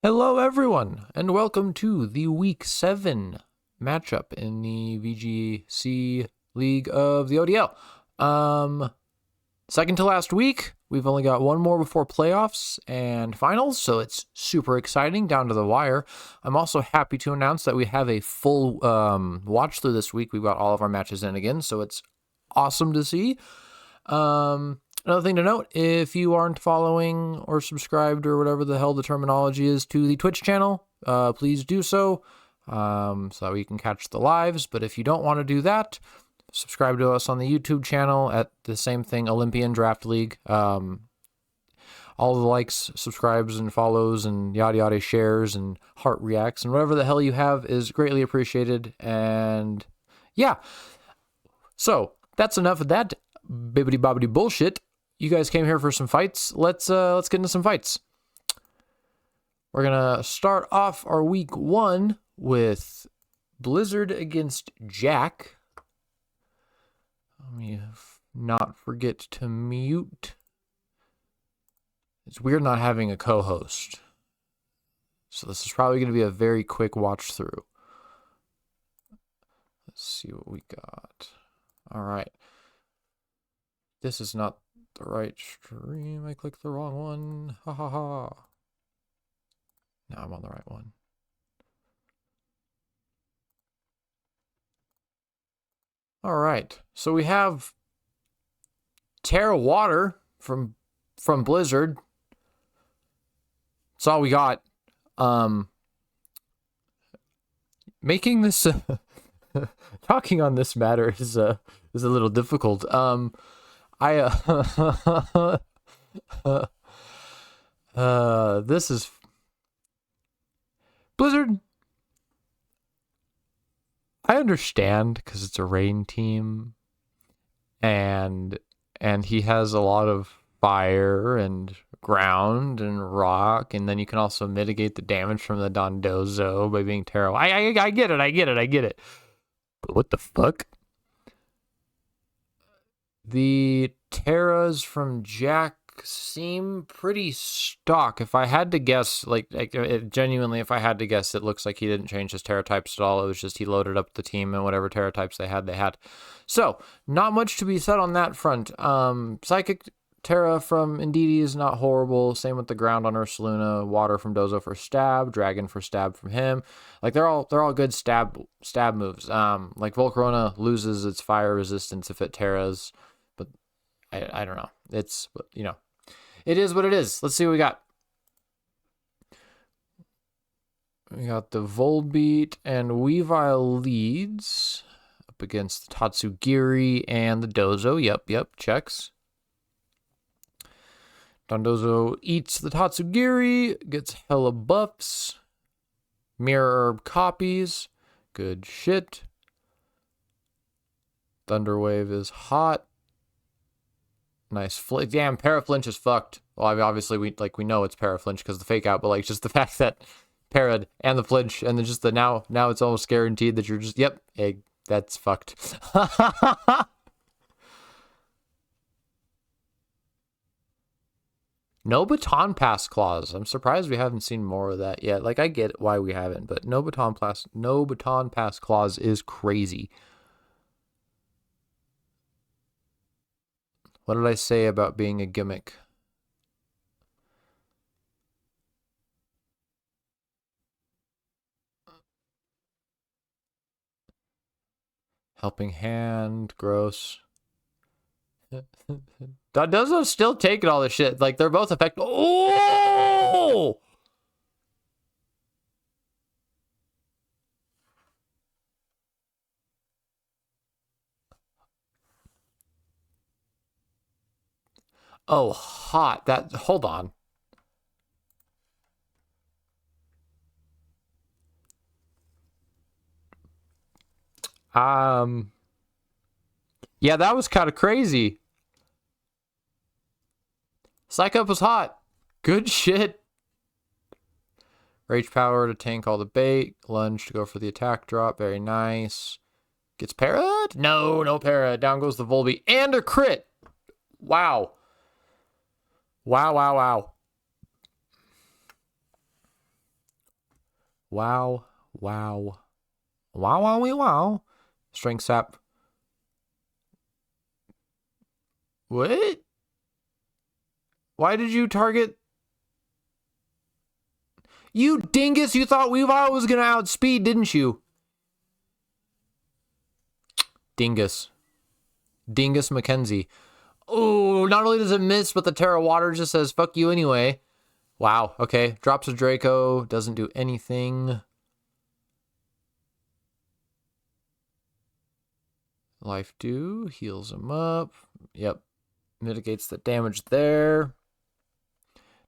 Hello, everyone, and welcome to the Week 7 matchup in the VGC League of the ODL. Second to last week, we've only got one more before playoffs and finals, so it's super exciting, down to the wire. I'm also happy to announce that we have a full watch through this week. We've got all of our matches in again, so it's awesome to see. Another thing to note, if you aren't following or subscribed or whatever the hell the terminology is to the Twitch channel, please do so that we can catch the lives. But if you don't want to do that, subscribe to us on the YouTube channel at the same thing, Olympian Draft League. All the likes, subscribes, and follows, and yada yada shares, and heart reacts, and whatever the hell you have is greatly appreciated. And yeah, so that's enough of that bibbity bobbity bullshit. You guys came here for some fights. Let's get into some fights. We're gonna start off our week 1 with Blizzard against Jack. Let me not forget to mute. It's weird not having a co-host. So this is probably going to be a very quick watch through. Let's see what we got. All right. This is not the right stream. I clicked the wrong one. Ha ha ha. Now I'm on the right one. All right. So we have Terra Water from Blizzard. That's all we got. Making this talking on this matter is a little difficult. This is Blizzard. I understand because it's a rain team, and he has a lot of fire and ground and rock, and then you can also mitigate the damage from the Dondozo by being terrible. I get it. But what the fuck? The Terras from Jack seem pretty stock. If I had to guess, genuinely, if I had to guess, it looks like he didn't change his Terra types at all. It was just he loaded up the team and whatever Terra types they had. So, not much to be said on that front. Psychic Terra from Indeedee is not horrible. Same with the ground on Ursaluna. Water from Dozo for stab. Dragon for stab from him. Like, they're all good stab moves. Like Volcarona loses its fire resistance if it Terras. I don't know. It's, it is what it is. Let's see what we got. We got the Volbeat and Weavile leads up against the Tatsugiri and the Dozo. Yep, checks. Dondozo eats the Tatsugiri, gets hella buffs. Mirror Herb copies. Good shit. Thunderwave is hot. Nice flinch. Damn, Paraflinch is fucked. Well, obviously we know it's Paraflinch because the fake out, but just the fact that Parad and the flinch and then just the now it's almost guaranteed that you're just egg. That's fucked. No baton pass clause. I'm surprised we haven't seen more of that yet. I get why we haven't, but no baton pass clause is crazy. What did I say about being a gimmick? Helping hand, gross. Dondozo's still taking all this shit. They're both effective. Oh! Oh, hot. Hold on. Yeah, that was kind of crazy. Psych Up was hot. Good shit. Rage Power to tank all the bait. Lunge to go for the attack drop. Very nice. Gets parried? No parry. Down goes the Volbeat. And a crit. Wow. Wow. Wow. Wow. Wow, wow, wow, wow. Strength sap. What? Why did you target? You dingus, you thought Weavile was gonna outspeed, didn't you? Dingus. Dingus Mackenzie. Oh, not only does it miss, but the Terra Water just says, fuck you anyway. Wow, okay. Drops a Draco, doesn't do anything. Life Dew, heals him up. Yep. Mitigates the damage there.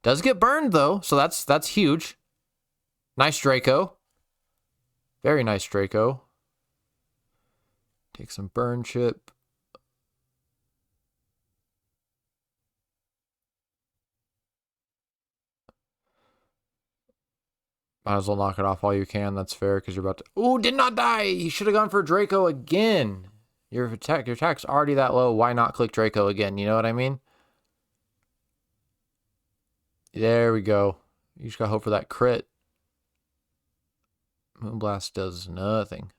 Does get burned though, so that's huge. Nice Draco. Very nice Draco. Take some burn chip. Might as well knock it off while you can. That's fair because you're about to. Ooh, did not die. You should have gone for Draco again. Your attack's already that low. Why not click Draco again? You know what I mean? There we go. You just gotta hope for that crit. Moonblast does nothing.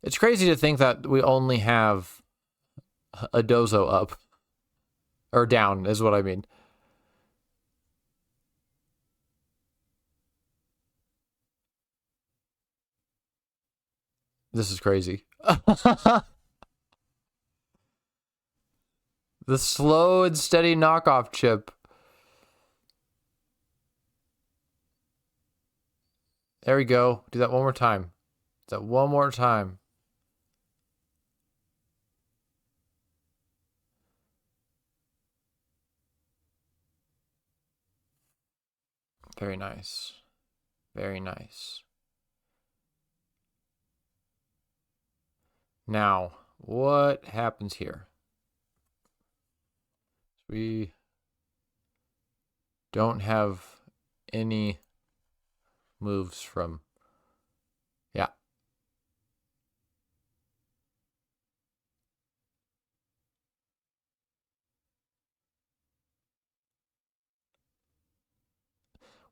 It's crazy to think that we only have a Dozo up. Or down, is what I mean. This is crazy. The slow and steady knockoff chip. There we go. Do that one more time. Do that one more time. Very nice. Very nice. Now, what happens here? We don't have any moves from... Yeah.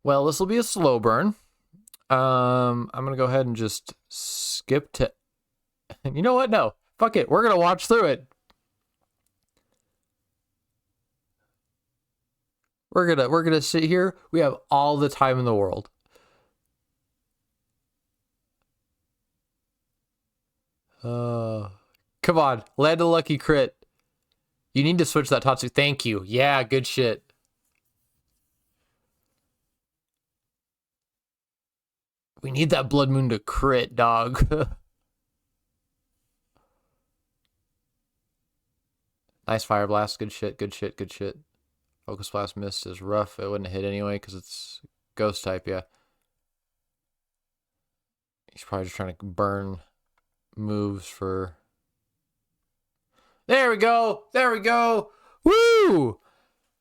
Well, this will be a slow burn. I'm going to go ahead and just skip to... You know what? No. Fuck it. We're going to watch through it. We're gonna sit here. We have all the time in the world. Come on, land a lucky crit. You need to switch that Tatsu. Thank you. Yeah, good shit. We need that Blood Moon to crit, dog. Nice Fire Blast. Good shit, good shit, good shit. Focus Blast missed is rough. It wouldn't hit anyway because it's Ghost type, yeah. He's probably just trying to burn moves for... There we go! There we go! Woo!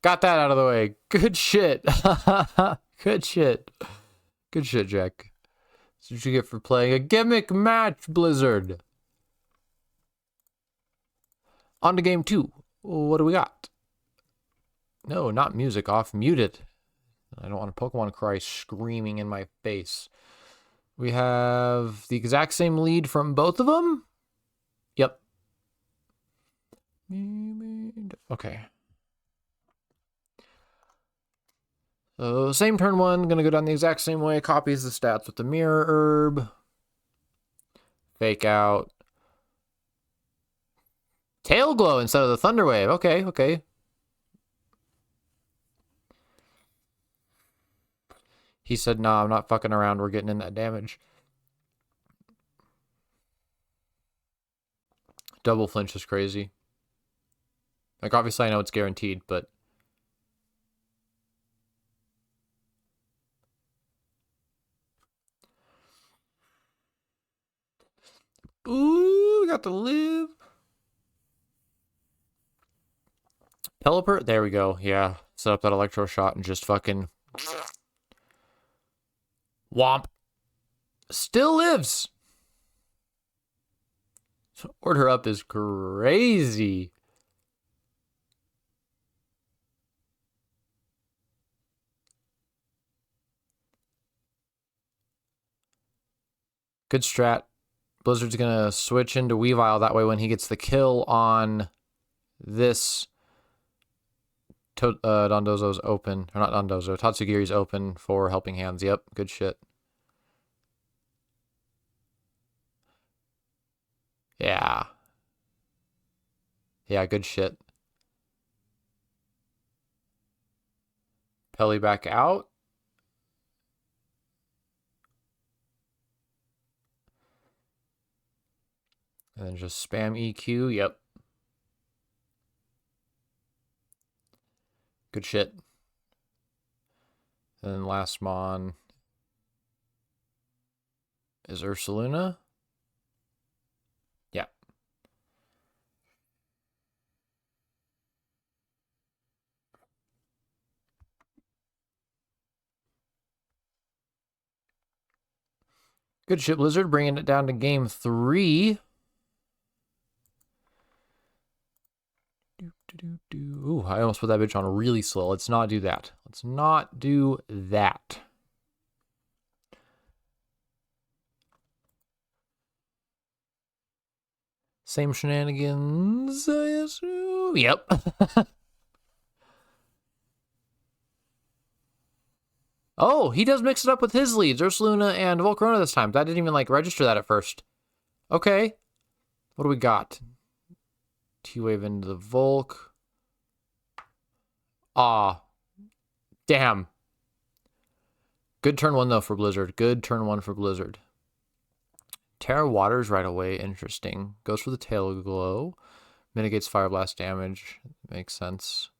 Got that out of the way. Good shit. Good shit. Good shit, Jack. That's what you get for playing a gimmick match, Blizzard. On to game 2. What do we got? No, not music off. Mute it. I don't want a Pokemon cry screaming in my face. We have the exact same lead from both of them? Yep. Okay. So, same turn 1. Gonna go down the exact same way. Copies the stats with the Mirror Herb. Fake out. Tail Glow instead of the Thunder Wave. Okay, okay. He said, nah, I'm not fucking around. We're getting in that damage. Double flinch is crazy. Like, obviously I know it's guaranteed, but... Ooh, we got to live. Pelipper, there we go. Yeah, set up that Electro Shot and just fucking... Womp. Still lives. Order up is crazy. Good strat. Blizzard's going to switch into Weavile. That way when he gets the kill on this, Dondozo's open. Or not Dondozo. Tatsugiri's open for helping hands. Yep, good shit. Yeah. Yeah, good shit. Pelly back out. And then just spam EQ. Yep. Good shit. And then last mon is Ursaluna. Yeah. Good shit, Blizzard. Bringing it down to game 3. Ooh, I almost put that bitch on really slow. Let's not do that. Let's not do that. Same shenanigans, I assume. Yep. Oh, he does mix it up with his leads, Ursaluna and Volcarona this time. That didn't even, like, register that at first. Okay. What do we got? T-Wave into the Volk. Ah. Damn. Good turn 1, though, for Blizzard. Good turn 1 for Blizzard. Terra Waters right away. Interesting. Goes for the Tail Glow. Mitigates Fire Blast damage. Makes sense.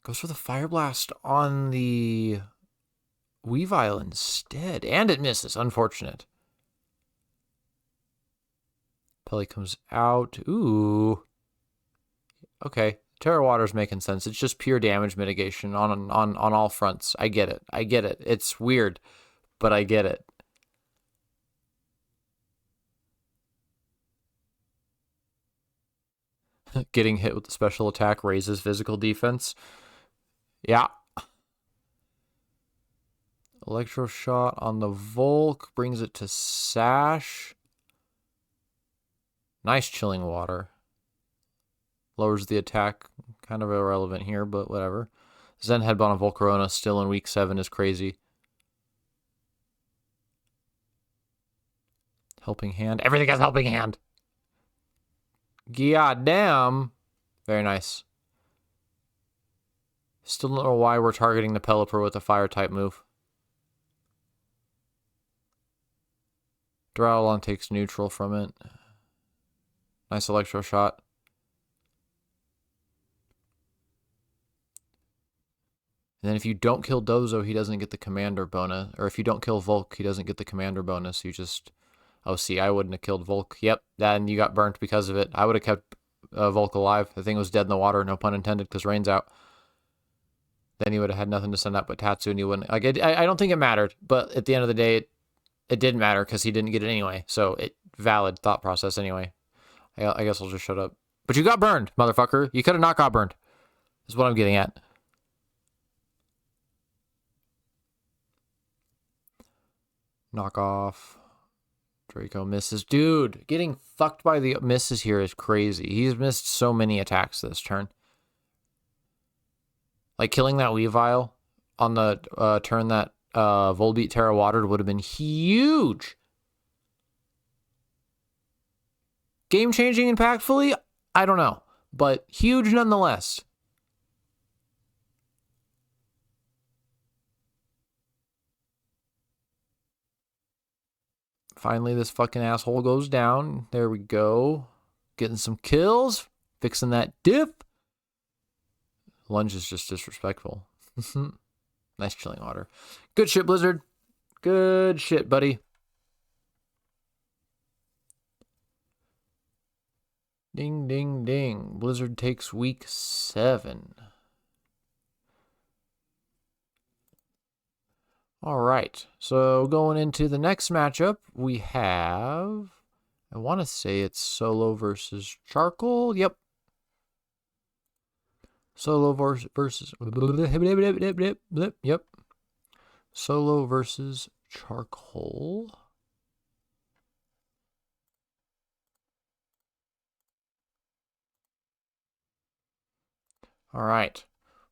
Goes for the Fire Blast on the Weavile instead. And it misses. Unfortunate. Pelly comes out. Ooh. Okay. Terra Water's making sense. It's just pure damage mitigation on all fronts. I get it. I get it. It's weird, but I get it. Getting hit with the special attack raises physical defense. Yeah. Electro Shot on the Volk brings it to Sash. Nice Chilling Water. Lowers the attack. Kind of irrelevant here, but whatever. Zen Headbutt on Volcarona still in week 7 is crazy. Helping Hand. Everything has Helping Hand. God damn. Very nice. Still don't know why we're targeting the Pelipper with a fire type move. Duralon takes neutral from it. Nice Electro Shot. And then if you don't kill Dozo, he doesn't get the Commander bonus. Or if you don't kill Volk, he doesn't get the Commander bonus. You just... Oh, see, I wouldn't have killed Volk. Yep, and you got burnt because of it. I would have kept Volk alive. The thing was dead in the water, no pun intended, because rain's out. Then he would have had nothing to send up but Tatsu, and you wouldn't... Like, I don't think it mattered, but at the end of the day, it didn't matter because he didn't get it anyway. So, valid thought process anyway. I guess I'll just shut up. But you got burned, motherfucker. You could have not got burned. Is what I'm getting at. Knock off. Draco misses. Dude, getting fucked by the misses here is crazy. He's missed so many attacks this turn. Like, killing that Weavile on the turn that Volbeat Terra Watered would have been huge. Game-changing impactfully? I don't know. But huge nonetheless. Finally, this fucking asshole goes down. There we go. Getting some kills. Fixing that dip. Lunge is just disrespectful. Nice Chilling Water. Good shit, Blizzard. Good shit, buddy. Ding, ding, ding. Blizzard takes week 7. All right. So going into the next matchup, we have... I want to say it's Solo versus Charcoal. Yep. Solo versus... Yep. Solo versus Charcoal. All right.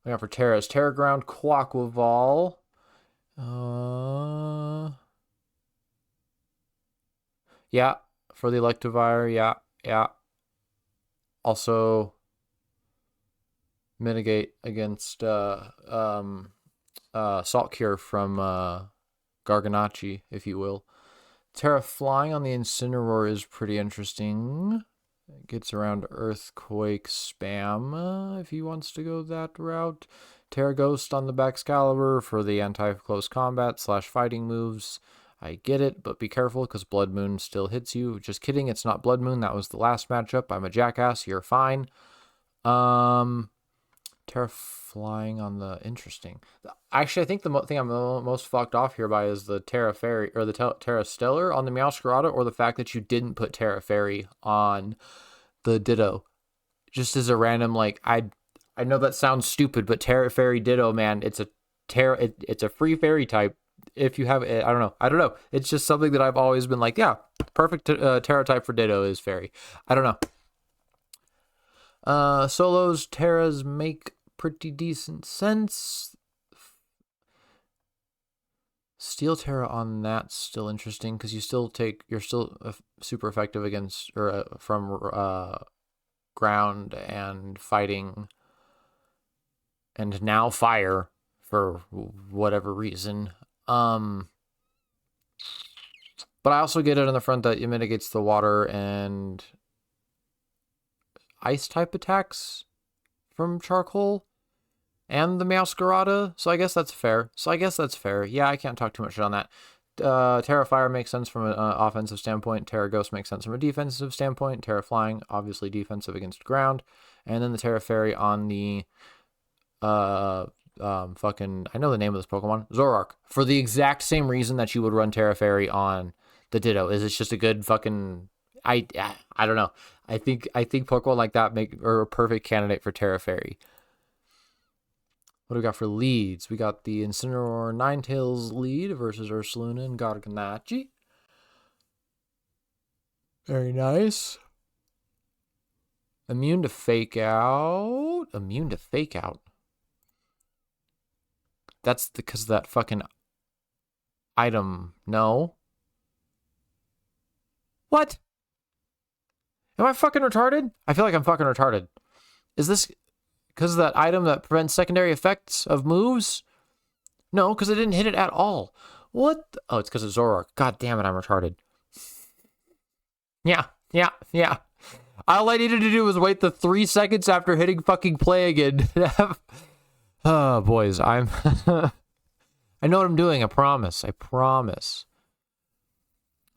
We got for Terra's Terra Ground, Quaquaval. Yeah, for the Electivire, yeah. Also mitigate against Salt Cure from Garganacci, if you will. Terra Flying on the Incineroar is pretty interesting. It gets around Earthquake spam if he wants to go that route. Terra Ghost on the Baxcalibur for the anti-close combat / fighting moves. I get it, but be careful because Blood Moon still hits you. Just kidding, it's not Blood Moon. That was the last matchup. I'm a jackass. You're fine. Terra Flying on the interesting. Actually, I think the thing I'm most fucked off here by is the Terra Fairy or the Terra Stellar on the Meowscarada, or the fact that you didn't put Terra Fairy on the Ditto. Just as a random, like, I know that sounds stupid, but Terra Fairy Ditto, man, it's a it's a free fairy type. If you have it, I don't know. It's just something that I've always been like, yeah, perfect Terra type for Ditto is fairy. I don't know. Solos, Terras make pretty decent sense. Steel Terra on that's still interesting because you're still super effective against or from ground and fighting, and now fire for whatever reason. But I also get it on the front that it mitigates the water and ice type attacks from Charcoal and the Meowscarada, so I guess that's fair. Yeah, I can't talk too much on that. Terra Fire makes sense from an offensive standpoint. Terra Ghost makes sense from a defensive standpoint. Terra Flying, obviously defensive against ground. And then the Terra Fairy on the fucking, I know the name of this Pokemon, Zoroark, for the exact same reason that you would run Terra Fairy on the Ditto. Is it's just a good fucking, I don't know. I think Pokemon like that are a perfect candidate for Terra Fairy. What do we got for leads? We got the Incineroar Ninetales lead versus Ursaluna and Garganacci. Very nice. Immune to Fake Out. That's because of that fucking item. No. What? Am I fucking retarded? I feel like I'm fucking retarded. Is this because of that item that prevents secondary effects of moves? No, because I didn't hit it at all. What? Oh, it's because of Zoroark. God damn it, I'm retarded. Yeah. All I needed to do was wait the 3 seconds after hitting fucking play again. Oh, boys, I know what I'm doing, I promise.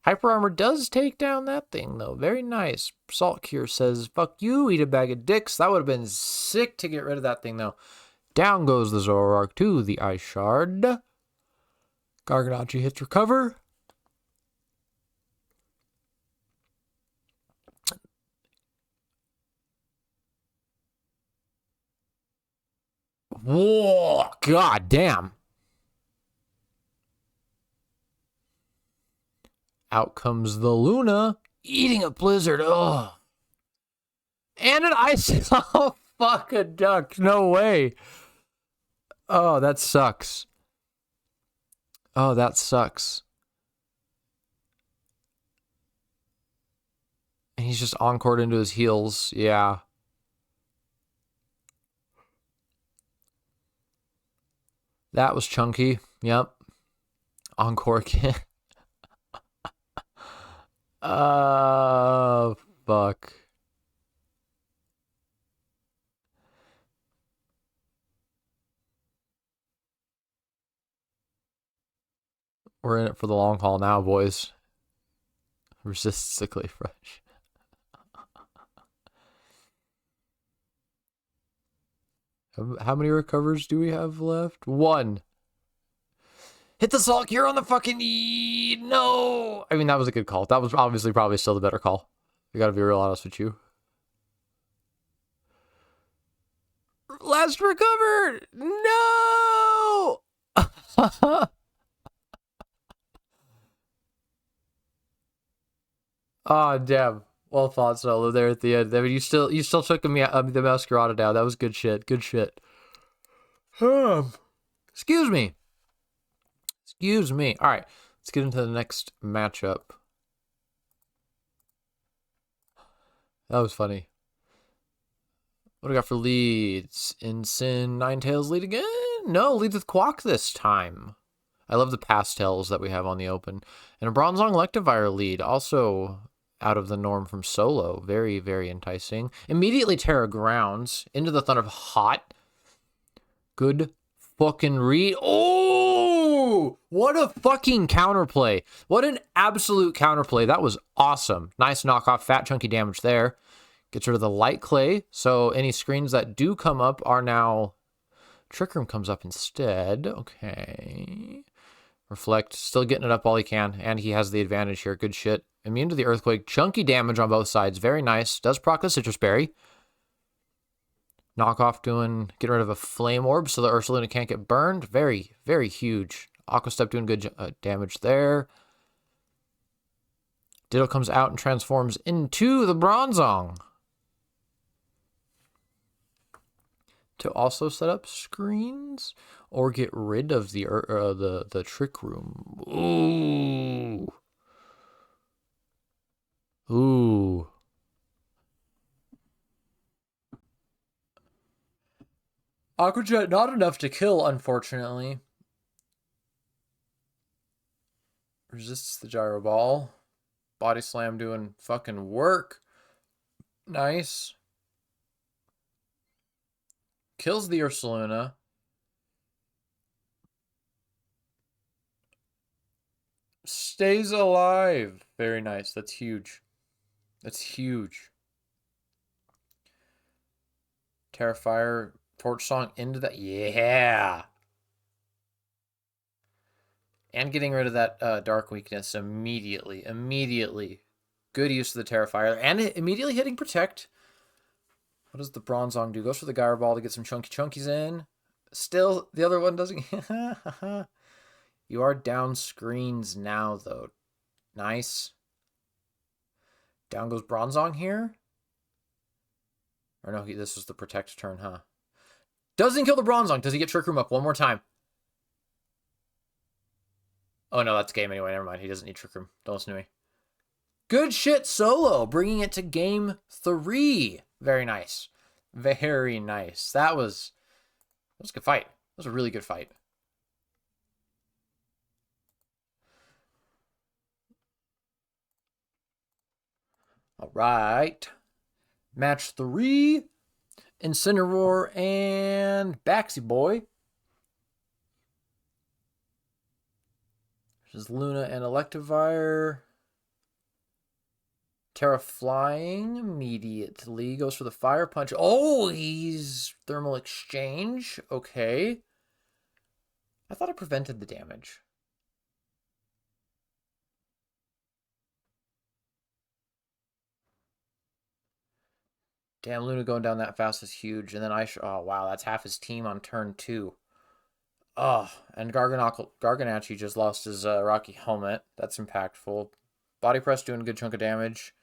Hyper Armor does take down that thing, though. Very nice. Salt Cure says, fuck you, eat a bag of dicks. That would have been sick to get rid of that thing, though. Down goes the Zoroark to the Ice Shard. Garganacci hits recover. Whoa, god damn. Out comes the Luna, eating a blizzard. Oh. And an ice. Oh, fuck a duck. No way. Oh, that sucks. And he's just encored into his heels. Yeah. That was chunky. Yep. Encore again. Fuck. We're in it for the long haul now, boys. Resist sickly fresh. How many recovers do we have left? 1. Hit the Salt Cure on the fucking no. I mean, that was a good call. That was obviously probably still the better call. I gotta be real honest with you. Last recover. No. Oh, damn. Well thought, Solo, there at the end. I mean, you still took the Masquerada down. That was good shit. Good shit. Excuse me. Excuse me. All right, let's get into the next matchup. That was funny. What do we got for leads? Ensign Ninetails lead again? No, leads with Quack this time. I love the pastels that we have on the open. And a Bronzong Electivire lead, also out of the norm from Solo. Very, very enticing. Immediately Terra Grounds into the Thunder of Hot. Good fucking read. Oh, what a fucking counterplay. What an absolute counterplay. That was awesome. Nice knockoff, fat chunky damage there. Gets rid of the light clay. So any screens that do come up are now... Trick Room comes up instead. Okay. Reflect, still getting it up all he can, and he has the advantage here. Good shit. Immune to the Earthquake. Chunky damage on both sides. Very nice. Does proc the Citrus Berry. Knockoff getting rid of a Flame Orb so the Ursaluna can't get burned. Very, very huge. Aqua Step doing good damage there. Ditto comes out and transforms into the Bronzong. To also set up screens or get rid of the Trick Room. Ooh. Aqua Jet, not enough to kill, unfortunately. Resists the Gyro Ball. Body Slam doing fucking work. Nice. Kills the Ursaluna. Stays alive. Very nice. That's huge. That's huge. Terrifier, Torch Song into that. Yeah. And getting rid of that Dark Weakness immediately. Immediately. Good use of the Terrifier. And immediately hitting Protect. What does the Bronzong do? Goes for the Gyro Ball to get some chunky chunkies in. Still, the other one doesn't... You are down screens now, though. Nice. Down goes Bronzong here. Or no, this was the Protect turn, huh? Doesn't kill the Bronzong. Does he get Trick Room up one more time? Oh, no, that's game anyway. Never mind. He doesn't need Trick Room. Don't listen to me. Good shit, Solo. Bringing it to game 3. Very nice. Very nice. That was a good fight. That was a really good fight. All right. Match 3. Incineroar and Baxi Boy. This is Luna and Electivire. Terra Flying immediately. Goes for the Fire Punch. Oh, he's Thermal Exchange. Okay. I thought it prevented the damage. Damn, Luna going down that fast is huge. And then oh, wow, that's half his team on turn 2. Oh, and Garganacci just lost his Rocky Helmet. That's impactful. Body Press doing a good chunk of damage.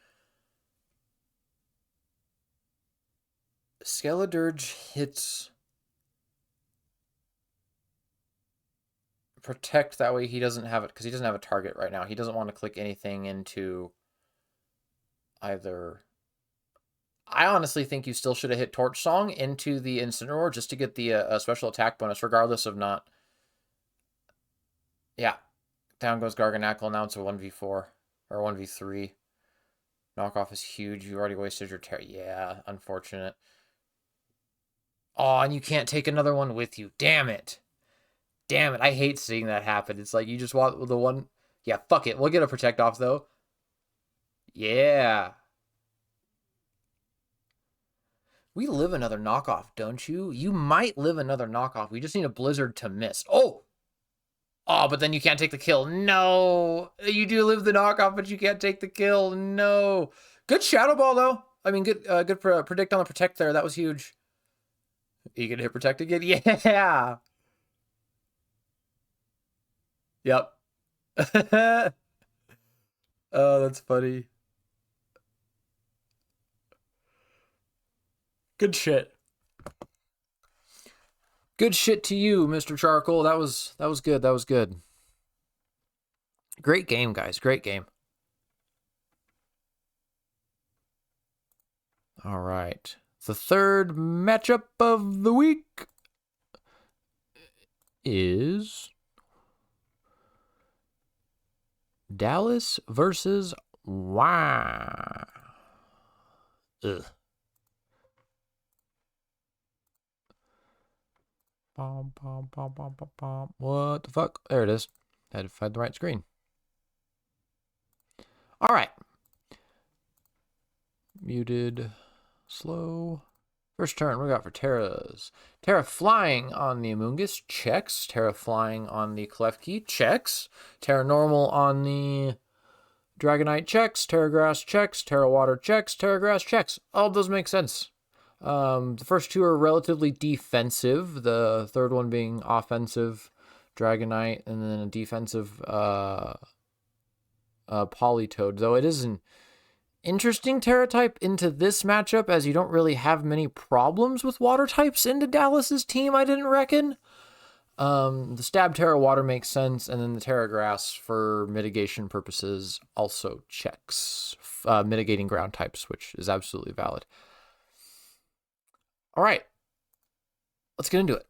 Skeledirge hits Protect, that way he doesn't have it, because he doesn't have a target right now. He doesn't want to click anything into either. I honestly think you still should have hit Torch Song into the Incineroar just to get the special attack bonus, regardless of not. Yeah. Down goes Garganackle. Now it's a 1v4 or 1v3. Knockoff is huge. You already wasted your Yeah, unfortunate. Oh, and you can't take another one with you. Damn it. Damn it. I hate seeing that happen. It's like you just want the one. Yeah, fuck it. We'll get a Protect off, though. Yeah. We live another knockoff, don't you? You might live another knockoff. We just need a Blizzard to miss. Oh! Oh, but then you can't take the kill. No! You do live the knockoff, but you can't take the kill. No! Good Shadow Ball, though. I mean, good predict on the Protect there. That was huge. You can hit Protect again? Yeah! Yep. Oh, that's funny. Good shit. Good shit to you, Mr. Charcoal. That was good. That was good. Great game, guys. Great game. All right. The third matchup of the week is Dallas versus Wow. Ugh. Bom, bom, bom, bom, bom, bom. What the fuck? There it is. Had to find the right screen. All right. Muted. Slow. First turn, we got for Terra's. Terra flying on the Amoongus, checks. Terra flying on the Klefki, checks. Terra normal on the Dragonite, checks. Terra grass, checks. Terra water, checks. Terra grass, checks. All of those make sense. The first two are relatively defensive. The third one being offensive, Dragonite, and then a defensive Politoed. Though it is an interesting Terra type into this matchup, as you don't really have many problems with water types into Dallas's team, I didn't reckon. The Stab Terra Water makes sense, and then the Terra Grass for mitigation purposes also checks. Mitigating ground types, which is absolutely valid. All right, let's get into it.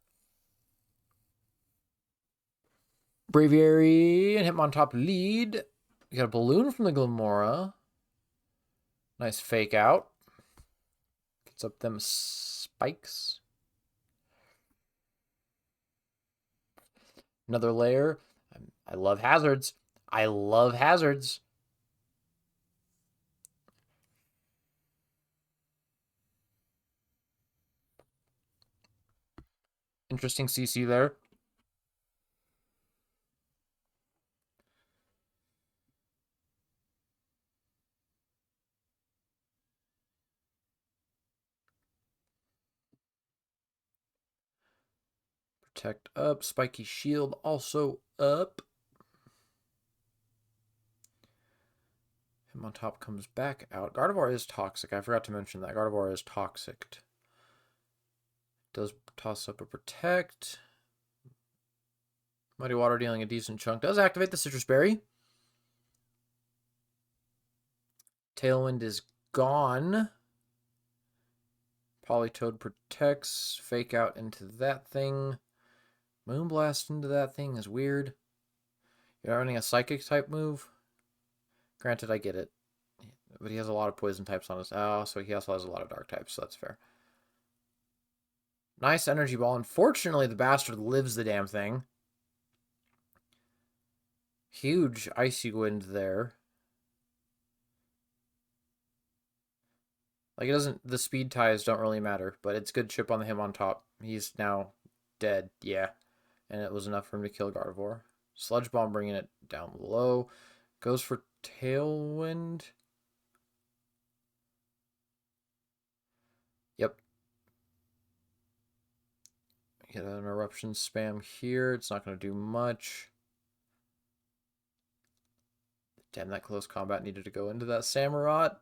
Braviary and Hitmontop lead. We got a balloon from the Glamora. Nice fake out. Gets up them spikes. Another layer. I love hazards. I love hazards. Interesting CC there. Protect up. Spiky shield also up. Hitmontop comes back out. Gardevoir is toxic. I forgot to mention that. Gardevoir is toxic. Does toss up a protect. Mighty Water dealing a decent chunk. Does activate the Citrus Berry. Tailwind is gone. Politoed protects. Fake out into that thing. Moonblast into that thing is weird. You're running a Psychic type move. Granted, I get it. But he has a lot of poison types on his... Oh, so he also has a lot of dark types, so that's fair. Nice energy ball. Unfortunately, the bastard lives the damn thing. Huge icy wind there. Like, it doesn't... The speed ties don't really matter, but it's good chip on the Hitmontop. He's now dead, yeah. And it was enough for him to kill Gardevoir. Sludge Bomb bringing it down below. Goes for Tailwind. Yep. Get an Eruption spam here. It's not going to do much. Damn, that close combat needed to go into that Samurott.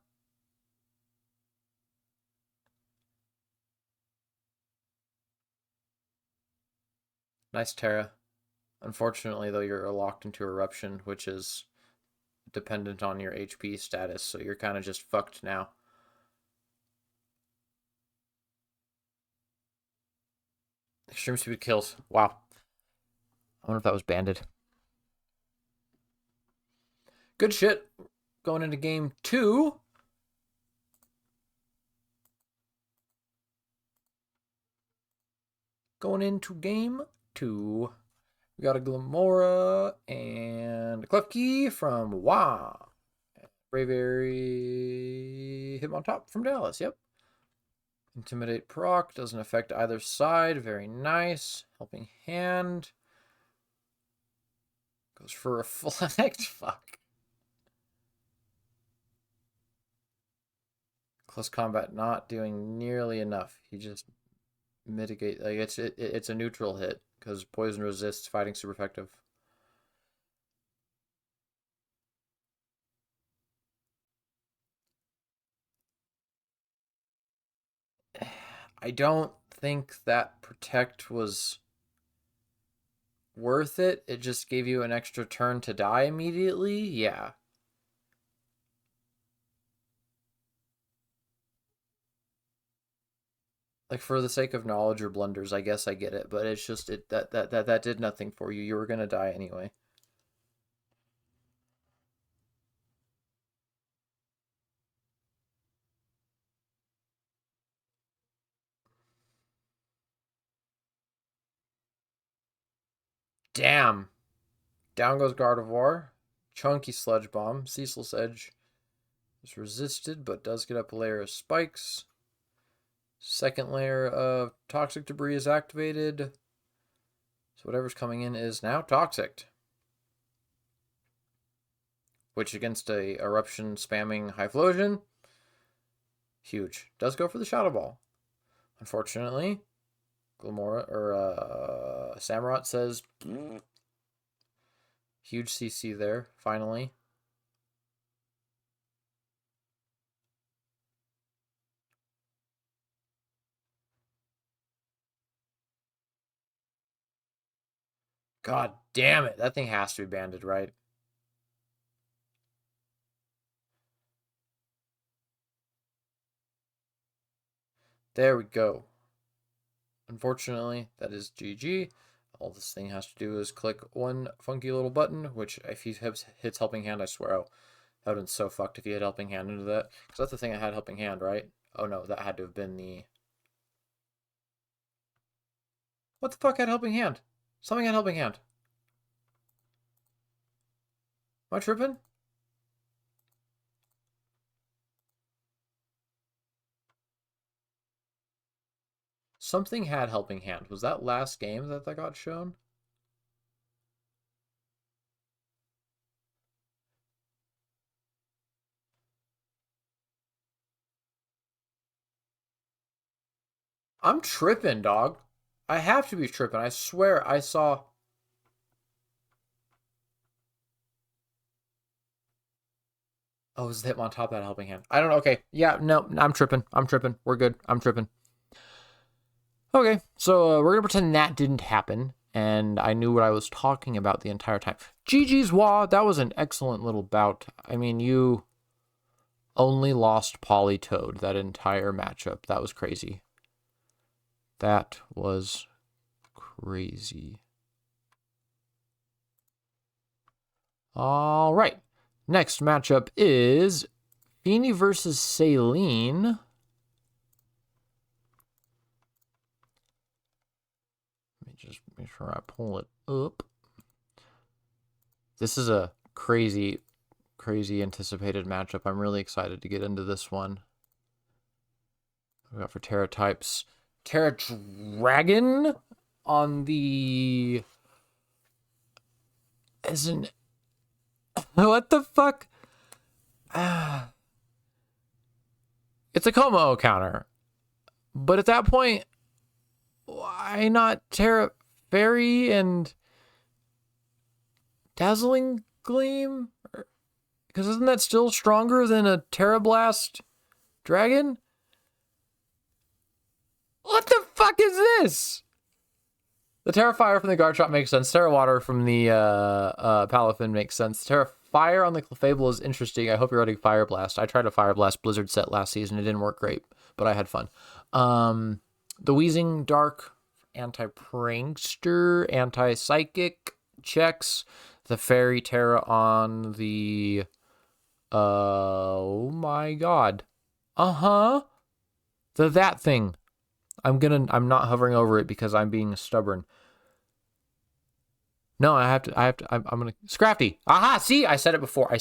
Nice Terra. Unfortunately, though, you're locked into Eruption, which is dependent on your HP status, so you're kind of just fucked now. Extreme speed kills. Wow. I wonder if that was banded. Good shit. Going into game 2. Going into game 2. We got a Glamora and a Klefki from Wah. Braviary Hitmontop from Dallas. Yep. Intimidate proc. Doesn't affect either side. Very nice. Helping hand. Goes for Reflect. Fuck. Close combat not doing nearly enough. He just mitigate. Like it's a neutral hit because poison resists fighting super effective. I don't think that protect was worth it. It just gave you an extra turn to die immediately. Yeah. Like, for the sake of knowledge or blunders, I guess I get it, but it's just that did nothing for you. You were gonna die anyway. Damn. Down goes Gardevoir. Chunky Sludge Bomb. Ceaseless Edge is resisted, but does get up a layer of spikes. Second layer of Toxic Debris is activated. So whatever's coming in is now toxic. Which against a Eruption spamming Hyflosion, huge. Does go for the Shadow Ball. Unfortunately, Glamora or Samurott says huge CC there, finally. God damn it. That thing has to be banded, right? There we go. Unfortunately, that is GG. All this thing has to do is click one funky little button, which if he hits Helping Hand, I swear, that would have been so fucked if he had Helping Hand into that. Because that's the thing I had Helping Hand, right? Oh no, that had to have been the... What the fuck had Helping Hand? Something had Helping Hand. Am I tripping? Something had Helping Hand. Was that last game that got shown? I'm tripping, dog. I have to be tripping. I swear I saw... Oh, is the Hitmon top that Helping Hand? I don't know. Okay. Yeah, no, I'm tripping. I'm tripping. We're good. I'm tripping. Okay, so we're going to pretend that didn't happen, and I knew what I was talking about the entire time. GG's Wah, that was an excellent little bout. I mean, you only lost Politoed that entire matchup. That was crazy. That was crazy. All right. Next matchup is Feeny versus Saline. Let me just make sure I pull it up. This is a crazy anticipated matchup. I'm really excited to get into this one. We got for Terra types. Terra Dragon on the... Isn't... What the fuck? It's a Como counter. But at that point, why not Terra Fairy and Dazzling Gleam? Because isn't that still stronger than a Terra Blast Dragon? What the fuck is this? The Terra Fire from the Guard Shot makes sense. Terra Water from the Palafin makes sense. Terra Fire on the Clefable is interesting. I hope you're running Fire Blast. I tried a Fire Blast Blizzard set last season. It didn't work great, but I had fun. The Wheezing Dark, Anti-Prankster, Anti-Psychic checks. The Fairy Terra on the... oh my god. That thing. I'm not hovering over it because I'm being stubborn. No, I'm gonna... Scrafty! Aha! See? I said it before I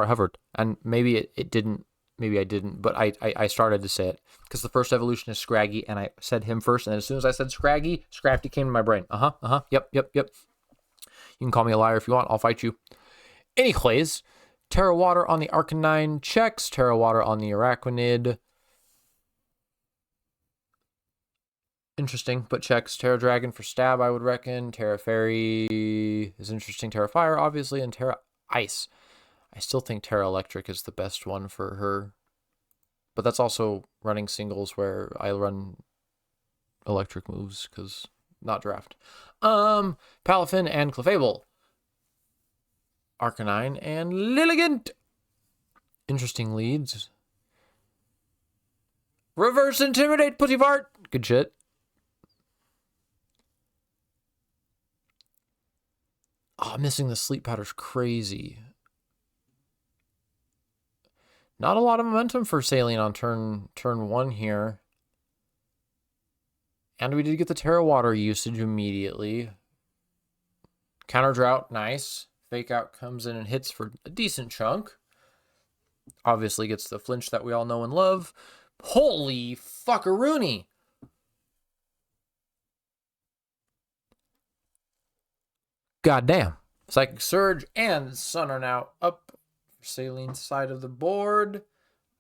hovered. And maybe it didn't... Maybe I didn't, but I started to say it. Because the first evolution is Scraggy, and I said him first, and then as soon as I said Scraggy, Scrafty came to my brain. Yep. You can call me a liar if you want. I'll fight you. Anyways, Terra Water on the Arcanine checks. Terra Water on the Araquanid. Interesting, but checks. Terra Dragon for stab, I would reckon. Terra Fairy is interesting. Terra Fire, obviously, and Terra Ice. I still think Terra Electric is the best one for her. But that's also running singles where I run electric moves, because not draft. Palafin and Clefable. Arcanine and Lilligant. Interesting leads. Reverse Intimidate, Putty Fart. Good shit. Oh, missing the sleep powder's crazy. Not a lot of momentum for Saline on turn 1 here. And we did get the Terra Water usage immediately. Counter Drought, nice. Fake Out comes in and hits for a decent chunk. Obviously gets the flinch that we all know and love. Holy fuckaroony. Goddamn. Psychic Surge and Sun are now up for Saline's side of the board.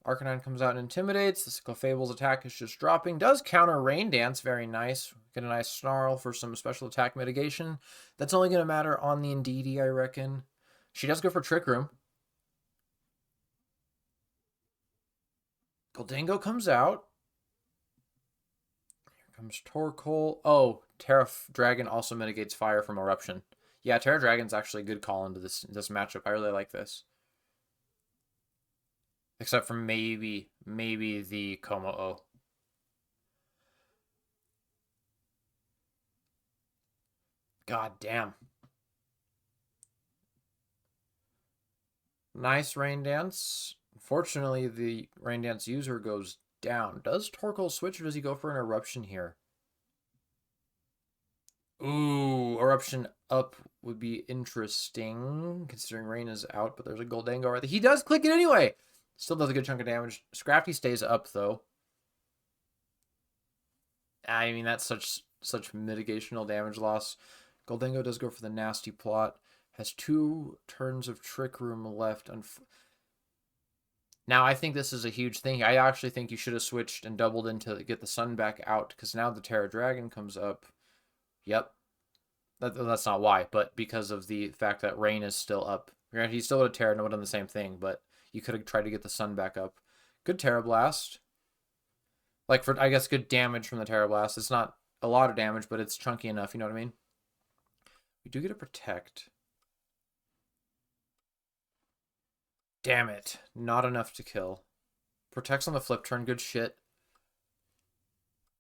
Arcanine comes out and intimidates. The Clefable's attack is just dropping. Does counter Rain Dance. Very nice. Get a nice Snarl for some special attack mitigation. That's only going to matter on the Indeedee, I reckon. She does go for Trick Room. Goldango comes out. Here comes Torkoal. Oh, Terra Dragon also mitigates fire from Eruption. Yeah, Terra Dragon's actually a good call into this matchup. I really like this. Except for maybe the Como-O. God damn. Nice Rain Dance. Unfortunately, the Rain Dance user goes down. Does Torkoal switch or does he go for an Eruption here? Ooh, Eruption up would be interesting, considering Rain is out, but there's a Goldango right there. He does click it anyway! Still does a good chunk of damage. Scrafty stays up, though. I mean, that's such mitigational damage loss. Goldango does go for the Nasty Plot. Has 2 turns of Trick Room left. Now, I think this is a huge thing. I actually think you should have switched and doubled in to get the Sun back out, because now the Terra Dragon comes up. Yep. That's not why, but because of the fact that Rain is still up. Granted, he still would have Terra and would have done the same thing, but you could have tried to get the Sun back up. Good Terra Blast. Like, for, I guess, good damage from the Terra Blast. It's not a lot of damage, but it's chunky enough, you know what I mean? We do get a Protect. Damn it. Not enough to kill. Protects on the flip turn. Good shit.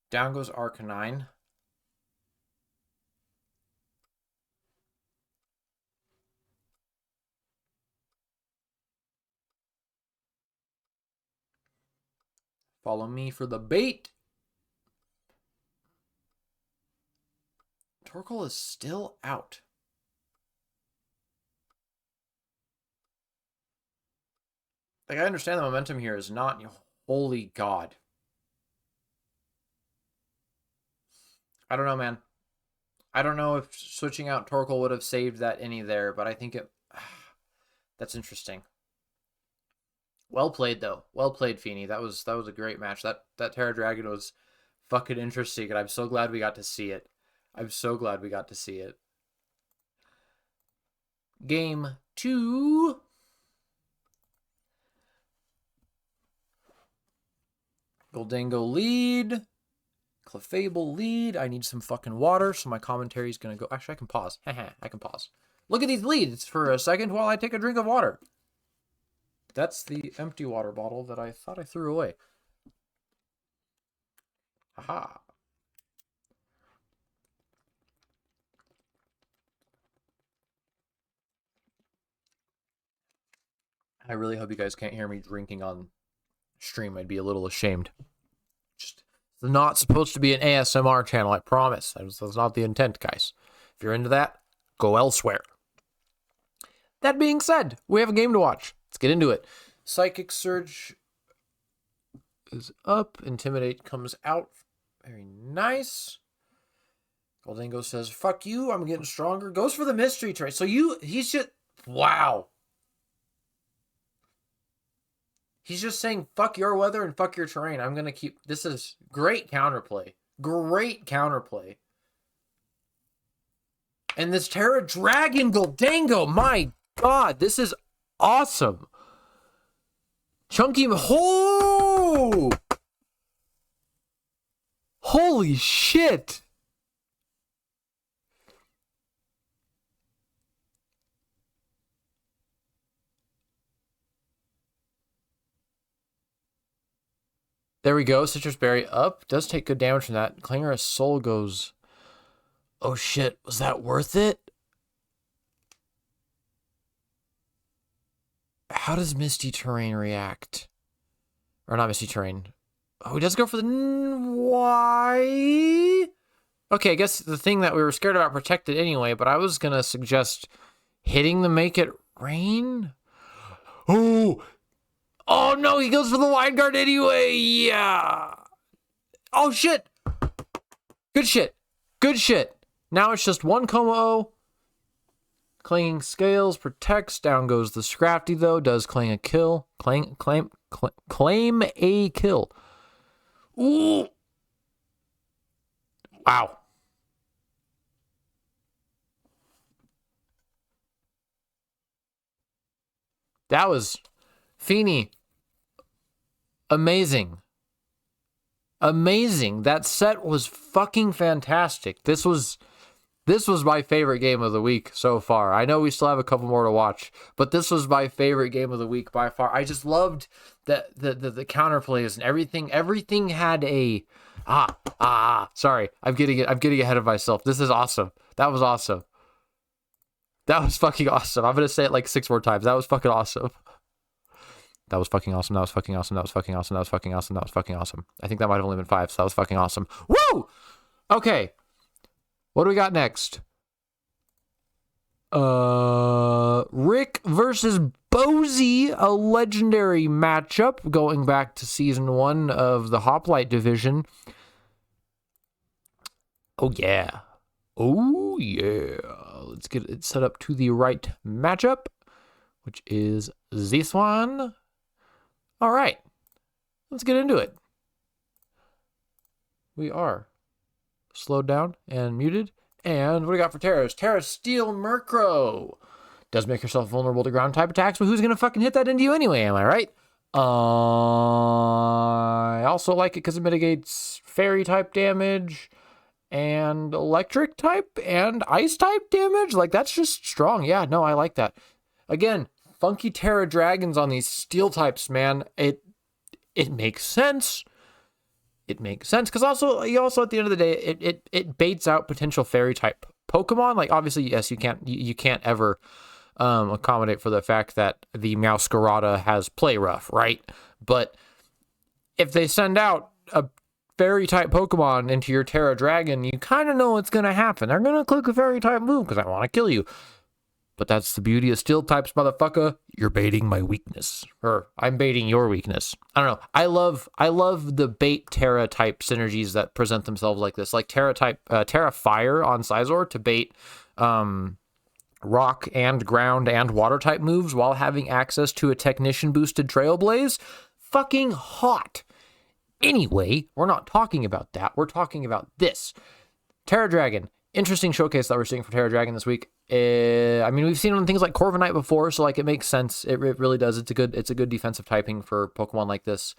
Down goes Arcanine. Follow me for the bait. Torkoal is still out. Like, I understand the momentum here is not... Holy God. I don't know, man. I don't know if switching out Torkoal would have saved that any there, but I think it... That's interesting. Well played, though. Well played, Feeney. That was a great match. That Terra Dragon was fucking interesting, and I'm so glad we got to see it. I'm so glad we got to see it. Game 2. Goldango lead. Clefable lead. I need some fucking water, so my commentary is going to go... Actually, I can pause. I can pause. Look at these leads for a second while I take a drink of water. That's the empty water bottle that I thought I threw away. Haha. I really hope you guys can't hear me drinking on stream. I'd be a little ashamed. Just, it's not supposed to be an ASMR channel, I promise. That's not the intent, guys. If you're into that, go elsewhere. That being said, we have a game to watch. Let's get into it. Psychic Surge is up. Intimidate comes out. Very nice. Goldango says, fuck you, I'm getting stronger. Goes for the mystery trait. So he's just, wow. He's just saying, fuck your weather and fuck your terrain. I'm going to keep, this is great counterplay. Great counterplay. And this Terra Dragon Goldango, my God, this is awesome. Chunky, Holy shit! There we go. Citrus Berry up. Does take good damage from that. Clangerous Soul goes... Oh shit, was that worth it? How does Misty Terrain react? Or not Misty Terrain. Oh, he does go for the... Why? Okay, I guess the thing that we were scared about protected anyway, but I was going to suggest hitting the Make It Rain. Oh! Oh no, he goes for the Wide Guard anyway! Yeah! Oh shit! Good shit. Good shit. Now it's just one Como-O. Clanging Scales protects. Down goes the Scrafty, though. Does claim a kill. Claim a kill. Ooh. Wow. That was Feeney. Amazing. Amazing. That set was fucking fantastic. This was my favorite game of the week so far. I know we still have a couple more to watch, but this was my favorite game of the week by far. I just loved the counterplays and everything. Everything had a sorry. I'm getting ahead of myself. This is awesome. That was awesome. That was fucking awesome. I'm gonna say it like 6 more times. That was fucking awesome. That was fucking awesome. That was fucking awesome. That was fucking awesome. That was fucking awesome. That was fucking awesome. I think that might have only been 5, so that was fucking awesome. Woo! Okay. What do we got next? Rick versus Bozy, a legendary matchup going back to season 1 of the Hoplite division. Oh yeah. Oh yeah. Let's get it set up to the right matchup, which is this one. All right. Let's get into it. We are slowed down and muted. And what do we got for Terra's? Terra's Steel Murkrow. Does make yourself vulnerable to ground type attacks, but who's going to fucking hit that into you anyway, am I right? I also like it because it mitigates fairy type damage and electric type and ice type damage. Like, that's just strong. Yeah, no, I like that. Again, funky Terra Dragons on these steel types, man. It makes sense. It makes sense because also at the end of the day, it baits out potential fairy type Pokemon. Like, obviously, yes, you can't ever accommodate for the fact that the Meowscarada has Play Rough, right? But if they send out a fairy type Pokemon into your Terra Dragon, you kind of know what's going to happen. They're going to click a fairy type move because I want to kill you. But that's the beauty of steel types, motherfucker. You're baiting my weakness. Or I'm baiting your weakness. I don't know. I love the bait Terra type synergies that present themselves like this. Like Terra Fire on Scizor to bait rock and ground and water type moves while having access to a technician boosted Trailblaze. Fucking hot. Anyway, we're not talking about that. We're talking about this. Terra Dragon. Interesting showcase that we're seeing for Terra Dragon this week. I mean, we've seen it on things like Corviknight before, so like it makes sense. It really does. It's a good defensive typing for Pokemon like this.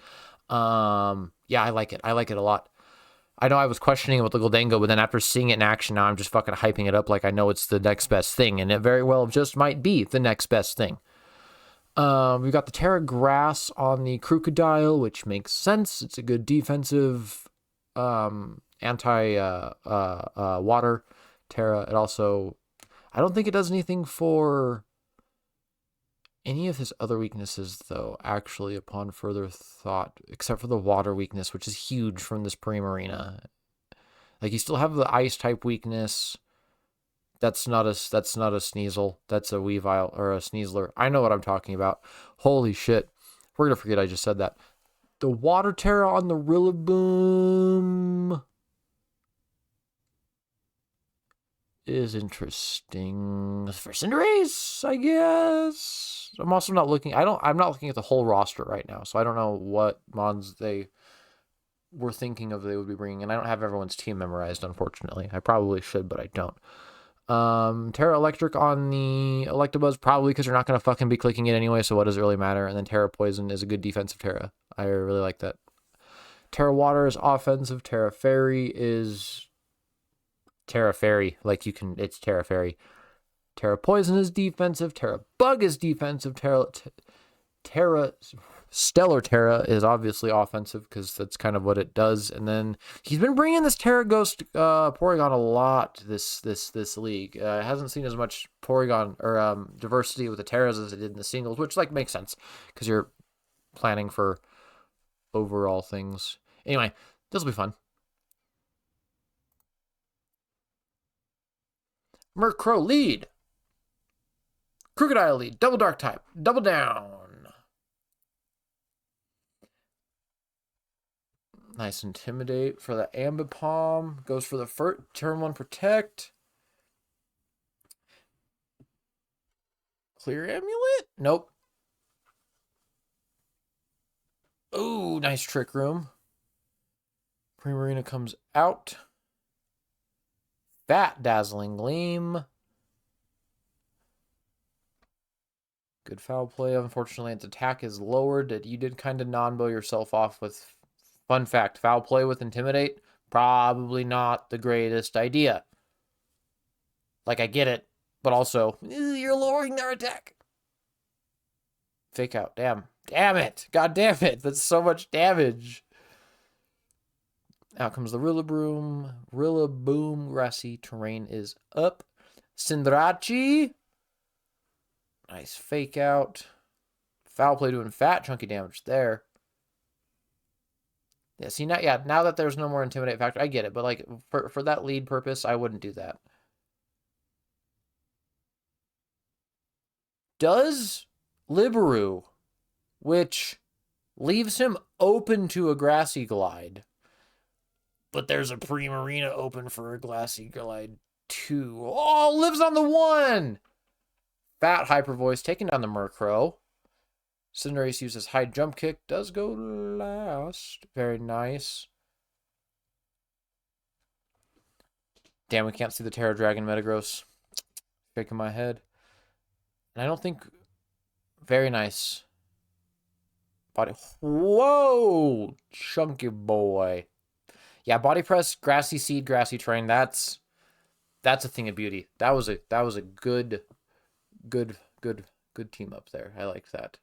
Yeah, I like it. I like it a lot. I know I was questioning it with the Goldango, but then after seeing it in action, now I'm just fucking hyping it up like I know it's the next best thing, and it very well just might be the next best thing. We've got the Terra Grass on the Crocodile, which makes sense. It's a good defensive anti-water Terra. It also, I don't think it does anything for any of his other weaknesses, though, actually, upon further thought, except for the water weakness, which is huge from this Primarina. Like, you still have the ice type weakness. That's not a Sneasel. That's a Weavile or a Sneasler. I know what I'm talking about. Holy shit. We're going to forget I just said that. The Water Terra on the Rillaboom is interesting. For Cinderace, I guess. I'm also not looking. I'm not looking at the whole roster right now, so I don't know what mons they were thinking of they would be bringing, and I don't have everyone's team memorized, unfortunately. I probably should, but I don't. Terra Electric on the Electabuzz, probably because you're not going to fucking be clicking it anyway, so what does it really matter? And then Terra Poison is a good defensive Terra. I really like that. Terra Water is offensive. Terra Fairy is Terra Fairy. Like, you can, it's Terra Fairy. Terra Poison is defensive. Terra Bug is defensive. Terra Stellar Terra is obviously offensive because that's kind of what it does. And then he's been bringing this Terra Ghost Porygon a lot this league. Hasn't seen as much Porygon or diversity with the Terras as it did in the singles, which like makes sense because you're planning for overall things. Anyway, this will be fun. Murkrow lead. Crocodile lead. Double Dark type. Double down. Nice Intimidate for the Ambipom. Goes for the first turn 1 Protect. Clear Amulet? Nope. Ooh, nice Trick Room. Primarina comes out. Fat Dazzling Gleam. Good foul play. Unfortunately, its attack is lowered. You did kind of non-bow yourself off with... Fun fact, foul play with Intimidate, probably not the greatest idea. Like, I get it, but also, you're lowering their attack. Fake out, damn. Damn it! God damn it! That's so much damage. Out comes the Rillaboom. Rillaboom, grassy terrain is up. Sindrachi. Nice fake out. Foul play doing fat chunky damage there. Yeah, see, now that there's no more Intimidate factor, I get it. But, like, for that lead purpose, I wouldn't do that. Does Libaru, which leaves him open to a Grassy Glide. But there's a Primarina open for a Grassy Glide, too. Oh, lives on the 1! Fat Hyper Voice taking down the Murkrow. Cinderace uses high jump kick. Does go last. Very nice. Damn, we can't see the Terra Dragon Metagross. Shaking my head. And I don't think... Very nice. Body... Whoa! Chunky boy. Yeah, Body Press, Grassy Seed, Grassy Terrain. That's a thing of beauty. That was a good team up there. I like that.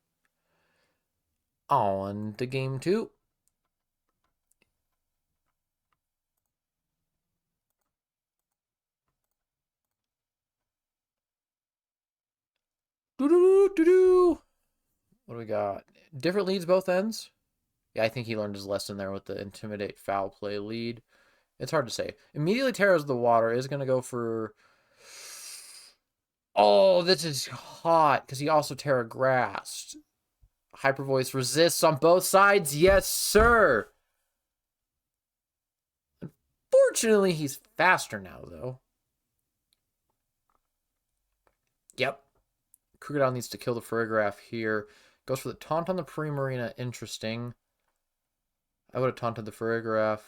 On to game 2. Doo-doo-doo-doo-doo. What do we got? Different leads both ends? Yeah, I think he learned his lesson there with the Intimidate foul play lead. It's hard to say. Immediately Terra's the water is going to go for... Oh, this is hot because he also Terra Grassed. Hyper Voice resists on both sides. Yes, sir. Unfortunately, he's faster now, though. Yep. Crocodile needs to kill the Farigiraf here. Goes for the taunt on the Primarina. Interesting. I would have taunted the Farigiraf.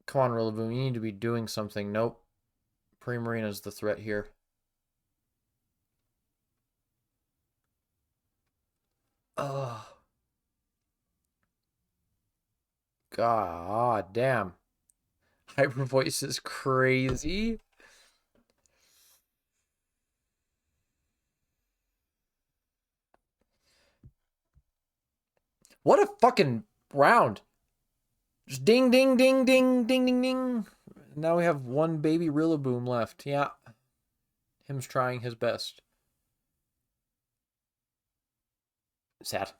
Come on, Rillaboom. You need to be doing something. Nope. Primarina's the threat here. Ugh. God damn. Hyper Voice is crazy. What a fucking round. Just ding, ding, ding, ding, ding, ding, ding. Now we have one baby Rillaboom left. Yeah. Him's trying his best. Sad.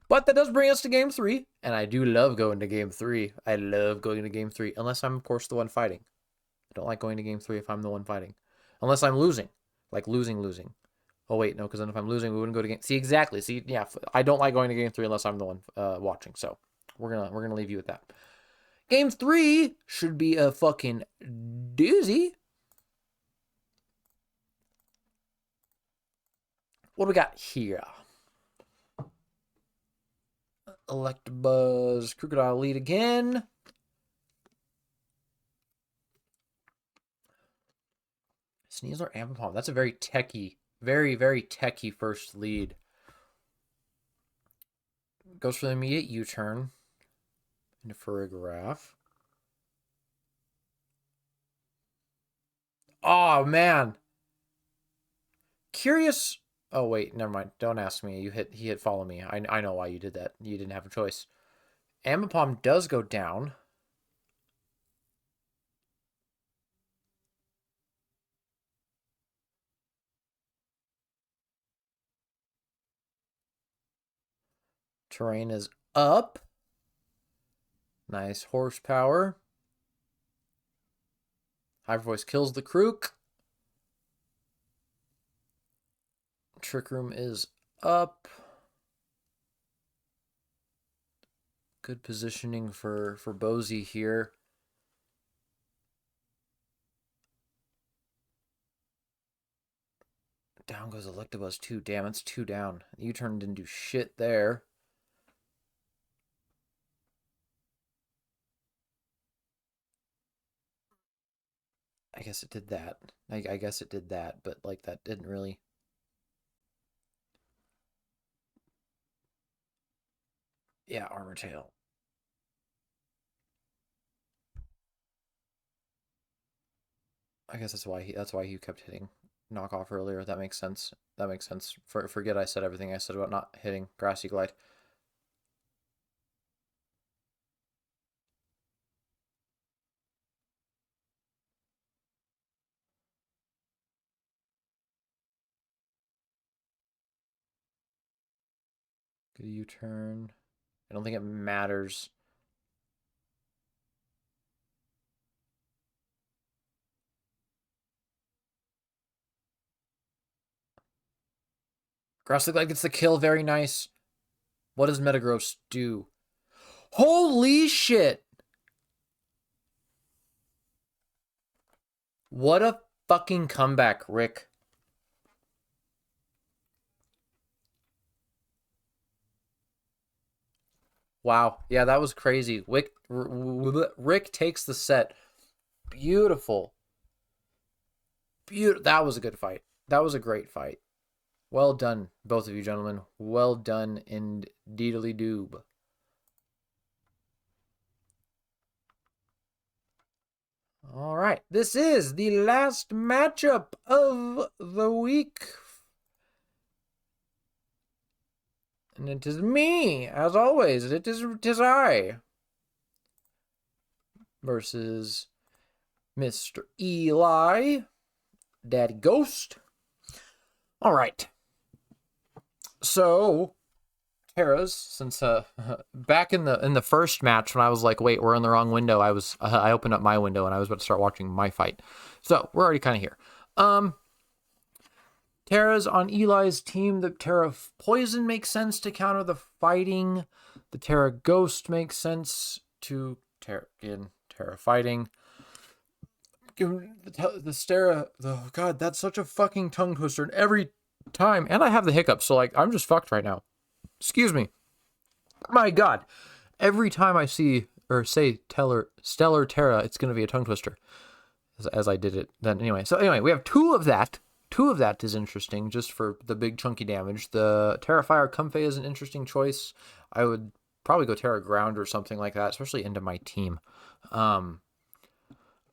But that does bring us to game 3. And I do love going to game 3. I love going to game 3. Unless I'm, of course, the one fighting. I don't like going to game 3 if I'm the one fighting. Unless I'm losing. Like losing. Oh, wait, no, because then if I'm losing, we wouldn't go to game... See, exactly. See, yeah, I don't like going to game 3 unless I'm the one watching. So, we're gonna leave you with that. Game 3 should be a fucking doozy. What do we got here? Electabuzz, Crocodile lead again. Sneasel or Ambipom? That's a very techy Very, very techy first lead. Goes for the immediate U-turn into Farigiraf. Oh, man. Curious. Oh, wait, never mind. Don't ask me. He hit follow me. I know why you did that. You didn't have a choice. Ambipom does go down. Terrain is up. Nice horsepower. Hyper Voice kills the Krook. Trick Room is up. Good positioning for Bozy here. Down goes Electabuzz too. Damn, it's 2 down. U-turn didn't do shit there. I guess it did that. I guess it did that, but like that didn't really. Yeah, Armor Tail. I guess that's why he kept hitting knockoff earlier. That makes sense. That makes sense. Forget I said everything I said about not hitting Grassy Glide. Good U-turn. I don't think it matters. Grassy Glide gets the kill. Very nice. What does Metagross do? Holy shit! What a fucking comeback, Rick. Wow. Yeah, that was crazy. Rick takes the set. Beautiful. That was a good fight. That was a great fight. Well done, both of you gentlemen. Well done, indeedly doob. All right. This is the last matchup of the week. And it is me, as always. It is I. Versus Mr. Eli. Daddy Ghost. All right. So, Terra's, since back in the first match when I was like, wait, we're in the wrong window, I opened up my window and I was about to start watching my fight. So we're already kind of here. Terra's on Eli's team. The Terra Poison makes sense to counter the fighting. The Terra Ghost makes sense to Terra fighting. Oh god, that's such a fucking tongue twister every time. And I have the hiccups, so like I'm just fucked right now. Excuse me. My god. Every time I see or say Stellar Terra, it's going to be a tongue twister. As I did it then anyway. So anyway, we have 2 of that. 2 of that is interesting just for the big chunky damage. The Terrafire Comfey is an interesting choice. I would probably go Terra Ground or something like that, especially into my team. And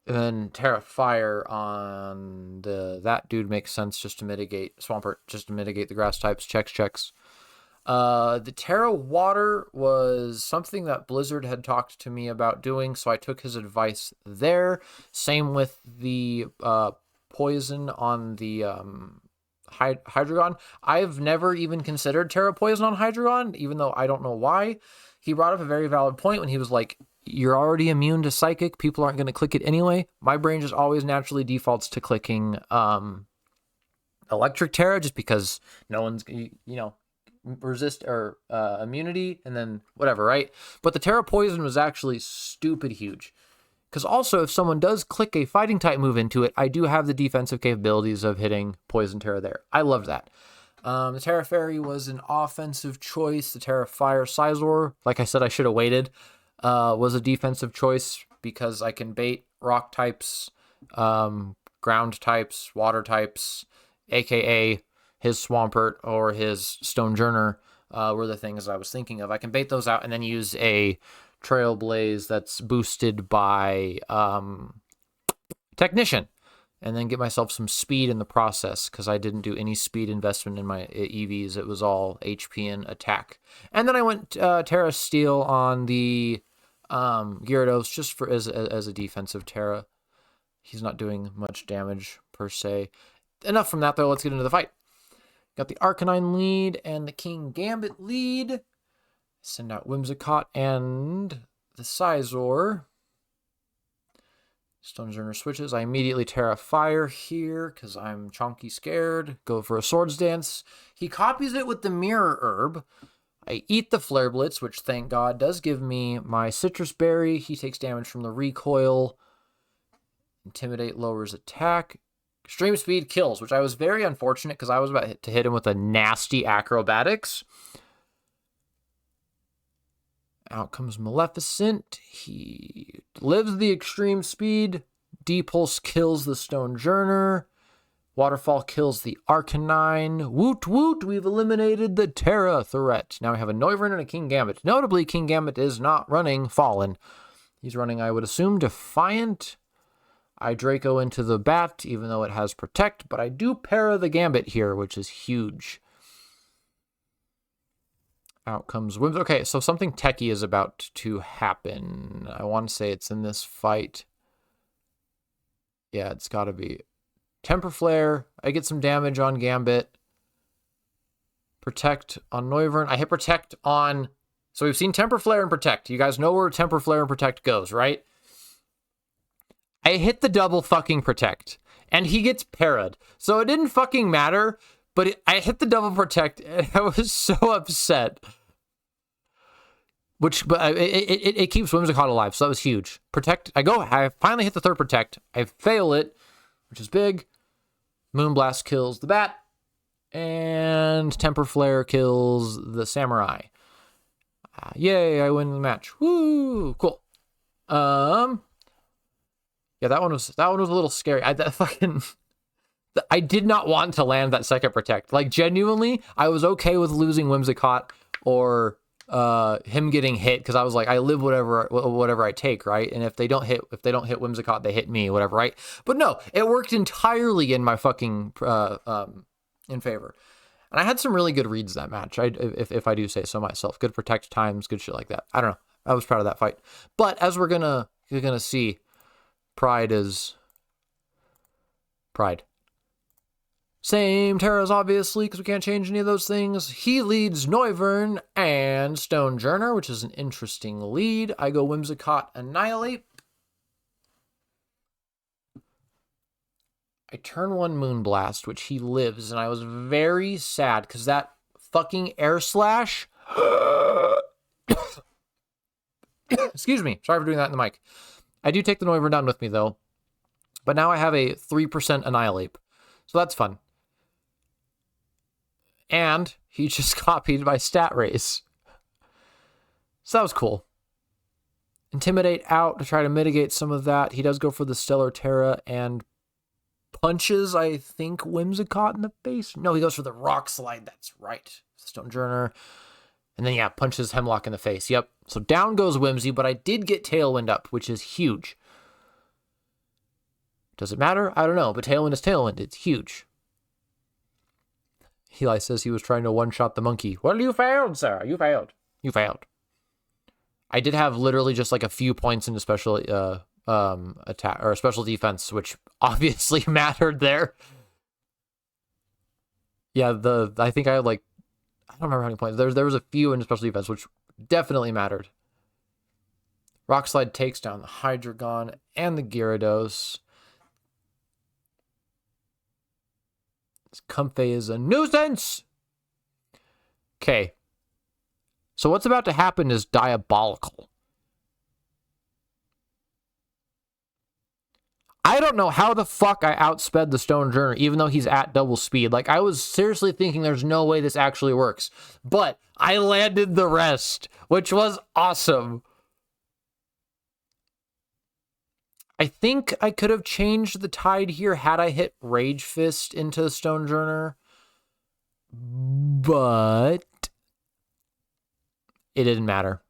then Terrafire on that dude makes sense just to mitigate Swampert, just to mitigate the grass types. Checks. The Terra Water was something that Blizzard had talked to me about doing, so I took his advice there. Same with the Poison on the Hydreigon. I've never even considered Terra Poison on Hydreigon, even though I don't know why. He brought up a very valid point when he was like, you're already immune to Psychic. People aren't going to click it anyway. My brain just always naturally defaults to clicking Electric Terra just because no one's, resist or immunity and then whatever, right? But the Terra Poison was actually stupid huge. Because also, if someone does click a fighting type move into it, I do have the defensive capabilities of hitting Poison Terra there. I love that. The Terra Fairy was an offensive choice. The Terra Fire Scizor, like I said, I should have waited, was a defensive choice because I can bait rock types, ground types, water types, aka his Swampert or his Stonejourner were the things I was thinking of. I can bait those out and then use a Trailblaze that's boosted by Technician, and then get myself some speed in the process, because I didn't do any speed investment in my EVs. It was all HP and attack. And then I went Terra Steel on the Gyarados just for as a defensive Terra. He's not doing much damage per se. Enough from that, though. Let's get into the fight. Got the Arcanine lead and the King Gambit lead. Send out Whimsicott and the Scizor. Stonejourner switches. I immediately Terra Fire here because I'm chonky scared. Go for a Swords Dance. He copies it with the Mirror Herb. I eat the Flare Blitz, which thank God does give me my Citrus Berry. He takes damage from the recoil. Intimidate lowers attack. Extreme Speed kills, which I was very unfortunate because I was about to hit him with a nasty Acrobatics. Out comes Maleficent. He lives the Extreme Speed. D-Pulse kills the Stonejourner. Waterfall kills the Arcanine. Woot woot, we've eliminated the Terra threat. Now we have a Noivern and a King Gambit. Notably, King Gambit is not running Fallen. He's running, I would assume, Defiant. I Draco into the Bat, even though it has Protect, but I do para the Gambit here, which is huge. Out comes Whims. Okay, so something techie is about to happen. I want to say it's in this fight. Yeah, it's got to be. Temper Flare. I get some damage on Gambit. Protect on Noivern. I hit Protect on... So we've seen Temper Flare and Protect. You guys know where Temper Flare and Protect goes, right? I hit the double fucking Protect. And he gets parried. So it didn't fucking matter. But I hit the double Protect. And I was so upset. But it keeps Whimsicott alive, so that was huge. Protect, I finally hit the third Protect. I fail it, which is big. Moonblast kills the Bat. And Temper Flare kills the Samurai. Yay, I win the match. Woo, cool. Yeah, that one was a little scary. I did not want to land that second Protect. Like, genuinely, I was okay with losing Whimsicott or him getting hit, because I was like, I live whatever I take, right? And if they don't hit Whimsicott, they hit me, whatever, right? But no, it worked entirely in my fucking in favor. And I had some really good reads that match. If I do say so myself, good Protect times, good shit like that. I don't know. I was proud of that fight. But as you're gonna see, Pride is Pride. Same Terras, obviously, because we can't change any of those things. He leads Noivern and Stonejourner, which is an interesting lead. I go Whimsicott Annihilate. I turn one Moonblast, which he lives, and I was very sad, because that fucking Air Slash... Excuse me. Sorry for doing that in the mic. I do take the Noivern down with me, though. But now I have a 3% Annihilate. So that's fun. And he just copied my Stat Race. So that was cool. Intimidate out to try to mitigate some of that. He does go for the Stellar Terra and punches, I think, Whimsicott in the face. No, he goes for the Rock Slide. That's right. Stonejourner. And then, yeah, punches Hemlock in the face. Yep. So down goes Whimsy, but I did get Tailwind up, which is huge. Does it matter? I don't know, but Tailwind is Tailwind. It's huge. Eli says he was trying to one-shot the monkey. Well, you failed, sir. You failed. You failed. I did have literally just like a few points into special attack or special defense, which obviously mattered there. Yeah, I think I had like, I don't remember how many points. There was a few in special defense, which definitely mattered. Rock Slide takes down the Hydreigon and the Gyarados. This Comfey is a nuisance. Okay. So what's about to happen is diabolical. I don't know how the fuck I outsped the Stonejourner, even though he's at double speed. Like, I was seriously thinking there's no way this actually works. But I landed the rest, which was awesome. I think I could have changed the tide here had I hit Rage Fist into the Stonejourner. but it didn't matter.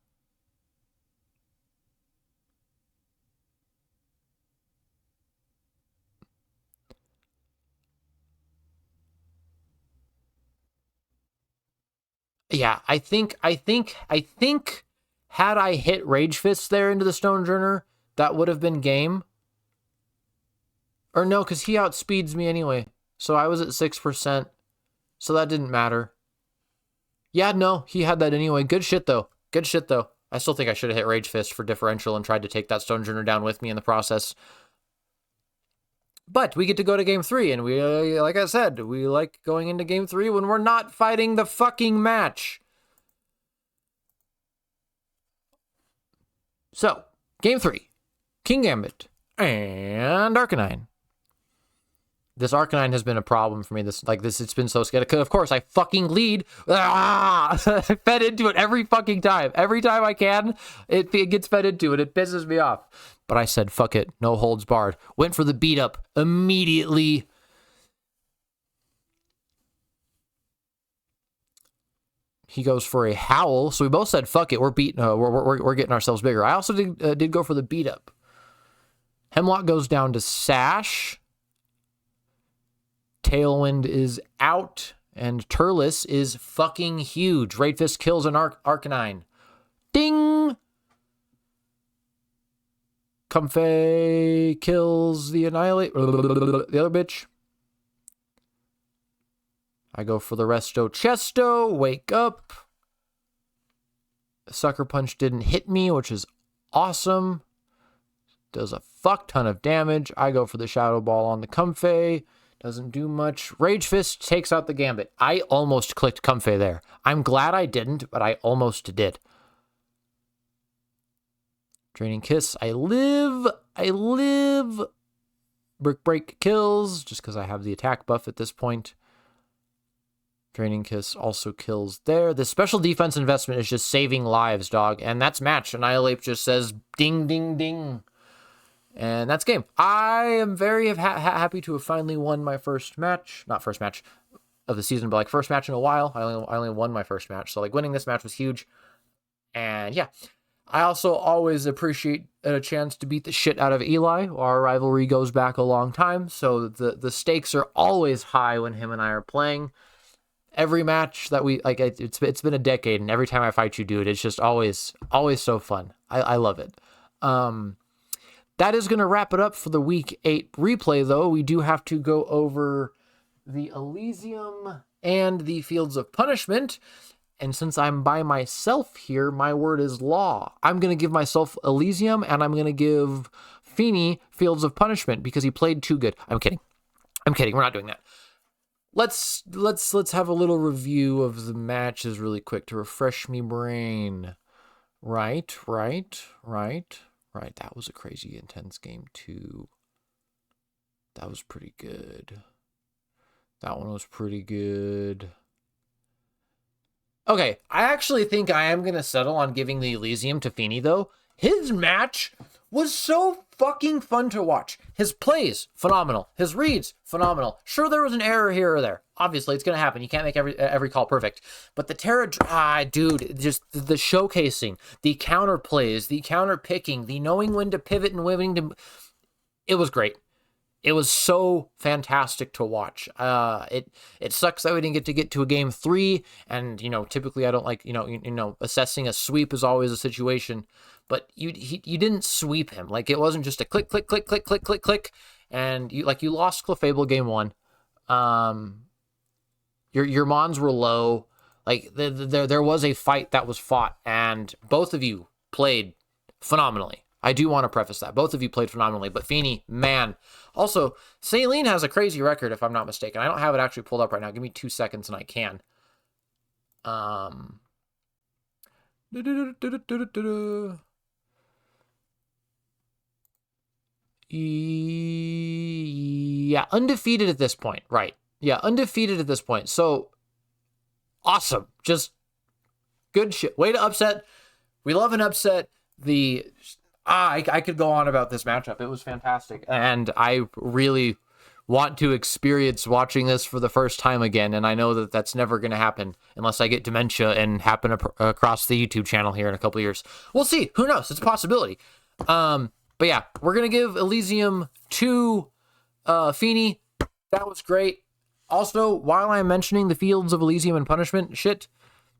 Yeah, I think had I hit Rage Fist there into the Stonejourner, that would have been game. Or no, because he outspeeds me anyway. So I was at 6%. So that didn't matter. Yeah, no, he had that anyway. Good shit, though. Good shit, though. I still think I should have hit Rage Fist for differential and tried to take that Stonejourner down with me in the process. But we get to go to game 3, and we, like I said, we like going into game 3 when we're not fighting the fucking match. So, game 3, King Gambit and Arcanine. This Arcanine has been a problem for me. It's been so scary. Of course, I fucking lead. I fed into it every fucking time. Every time I can, it gets fed into it. It pisses me off. But I said, fuck it. No holds barred. Went for the beat up immediately. He goes for a howl. So we both said, fuck it. We're beating. We're getting ourselves bigger. I also did go for the beat up. Hemlock goes down to Sash. Tailwind is out, and Turles is fucking huge. Rage Fist kills an Arcanine. Ding! Comfey kills the Annihilate. The other bitch. I go for the Resto Chesto. Wake up. Sucker Punch didn't hit me, which is awesome. Does a fuck ton of damage. I go for the Shadow Ball on the Comfey. Doesn't do much. Rage Fist takes out the Gambit. I almost clicked Comfey there. I'm glad I didn't, but I almost did. Draining Kiss. I live. Brick Break kills, just because I have the attack buff at this point. Draining Kiss also kills there. The special defense investment is just saving lives, dog. And that's match. Annihilate just says ding, ding, ding. And that's game. I am very happy to have finally won my first match. Not first match of the season, but like first match in a while. I only won my first match. So like winning this match was huge. And yeah. I also always appreciate a chance to beat the shit out of Eli. Our rivalry goes back a long time. So the stakes are always high when him and I are playing. Every match that we like, it's been a decade, and every time I fight you, dude, it's just always so fun. I love it. That is going to wrap it up for the Week 8 replay, though. We do have to go over the Elysium and the Fields of Punishment. And since I'm by myself here, my word is law. I'm going to give myself Elysium, and I'm going to give Feeney Fields of Punishment because he played too good. I'm kidding. We're not doing that. Let's have a little review of the matches really quick to refresh me brain. Right. That was a crazy intense game too. That was pretty good. That one was pretty good. Okay, I actually think I am going to settle on giving the Elysium to Feeney, though. His match was so fucking fun to watch. His plays, phenomenal. His reads, phenomenal. Sure, there was an error here or there. Obviously, it's going to happen. You can't make every call perfect. But the dude, just the showcasing, the counter plays, the counter picking, the knowing when to pivot and when to... It was great. It was so fantastic to watch. It sucks that we didn't get to a game 3, and typically I don't like assessing a sweep is always a situation, but you didn't sweep him. Like it wasn't just a click, and you lost Clefable game 1. Your mons were low. Like there was a fight that was fought, and both of you played phenomenally. I do want to preface that. Both of you played phenomenally, but Feeney, man. Also, Saline has a crazy record, if I'm not mistaken. I don't have it actually pulled up right now. Give me 2 seconds and I can. Yeah, undefeated at this point. Right. Yeah, undefeated at this point. So, awesome. Just good shit. Way to upset. We love an upset. I could go on about this matchup. It was fantastic. And I really want to experience watching this for the first time again, and I know that that's never going to happen unless I get dementia and happen across the YouTube channel here in a couple of years. We'll see. Who knows? It's a possibility. But yeah, we're going to give Elysium to Feeney. That was great. Also, while I'm mentioning the Fields of Elysium and Punishment shit,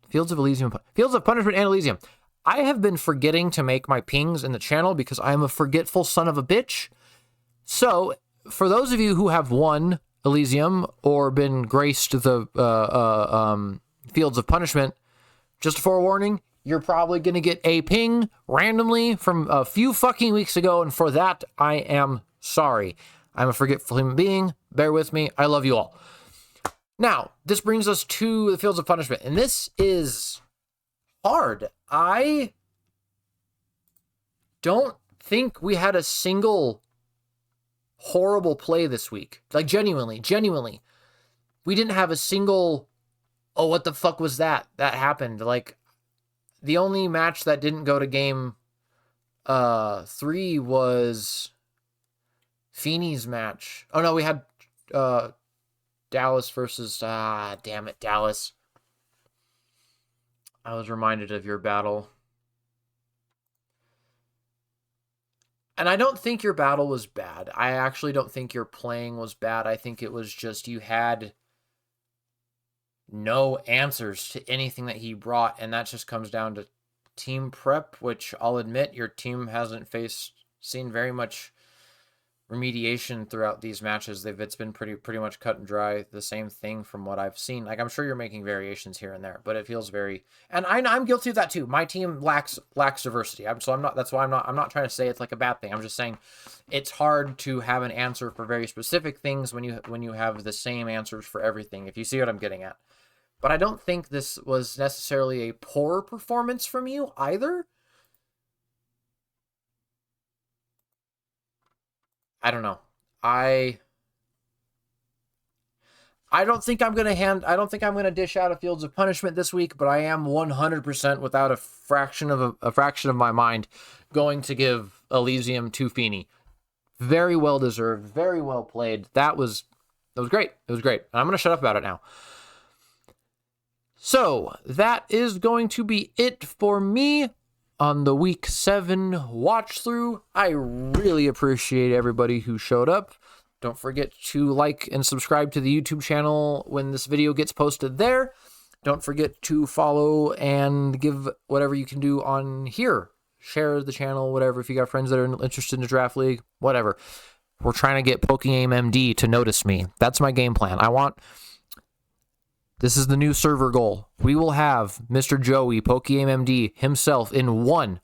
Fields of Punishment and Elysium, I have been forgetting to make my pings in the channel because I am a forgetful son of a bitch. So, for those of you who have won Elysium or been graced the Fields of Punishment, just a forewarning, you're probably going to get a ping randomly from a few fucking weeks ago, and for that, I am sorry. I'm a forgetful human being. Bear with me. I love you all. Now, this brings us to the Fields of Punishment, and this is hard. I don't think we had a single horrible play this week. Like, genuinely. We didn't have a single, oh, what the fuck was that? That happened. Like, the only match that didn't go to game 3 was Feeney's match. Oh, no, we had Dallas versus... damn it, Dallas. I was reminded of your battle. And I don't think your battle was bad. I actually don't think your playing was bad. I think it was just you had no answers to anything that he brought, and that just comes down to team prep, which I'll admit your team hasn't seen very much remediation throughout these matches. It's been pretty much cut and dry, the same thing from what I've seen. Like, I'm sure you're making variations here and there, but it feels very, and I'm guilty of that too. My team lacks diversity. That's why I'm not trying to say it's like a bad thing. I'm just saying it's hard to have an answer for very specific things when you have the same answers for everything, if you see what I'm getting at. But I don't think this was necessarily a poor performance from you either. I don't know. I don't think I'm gonna dish out a Fields of Punishment this week, but I am 100% without a fraction of my mind going to give Elysium to Feeney. Very well deserved, very well played. That was great. It was great. And I'm gonna shut up about it now. So that is going to be it for me on the Week 7 watch through. I really appreciate everybody who showed up. Don't forget to like and subscribe to the YouTube channel when this video gets posted there. Don't forget to follow and give whatever you can do on here. Share the channel, whatever. If you got friends that are interested in the draft league, whatever. We're trying to get PokeAim MD to notice me. That's my game plan. This is the new server goal. We will have Mr. Joey, PokeAim MD, himself in one.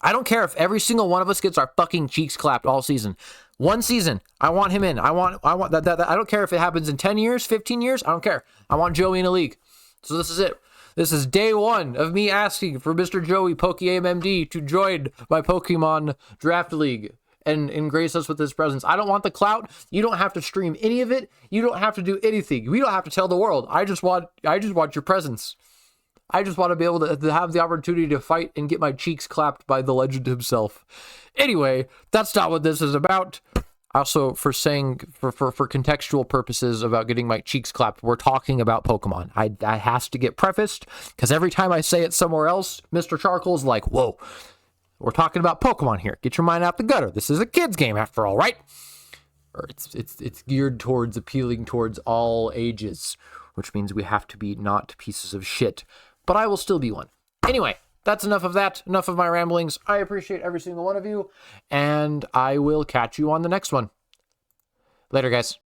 I don't care if every single one of us gets our fucking cheeks clapped all season. One season, I want him in. I want that. I don't care if it happens in 10 years, 15 years. I don't care. I want Joey in a league. So this is it. This is day 1 of me asking for Mr. Joey, PokeAim MD, to join my Pokemon draft league and grace us with his presence. I don't want the clout. You don't have to stream any of it. You don't have to do anything. We don't have to tell the world. I just want your presence. I just want to be able to have the opportunity to fight and get my cheeks clapped by the legend himself. Anyway, that's not what this is about. Also, for contextual purposes about getting my cheeks clapped, we're talking about Pokemon. I has to get prefaced, because every time I say it somewhere else, Mr. Charcoal's like, whoa. We're talking about Pokemon here. Get your mind out the gutter. This is a kid's game after all, right? Or it's geared towards appealing towards all ages, which means we have to be not pieces of shit. But I will still be one. Anyway, that's enough of that. Enough of my ramblings. I appreciate every single one of you, and I will catch you on the next one. Later, guys.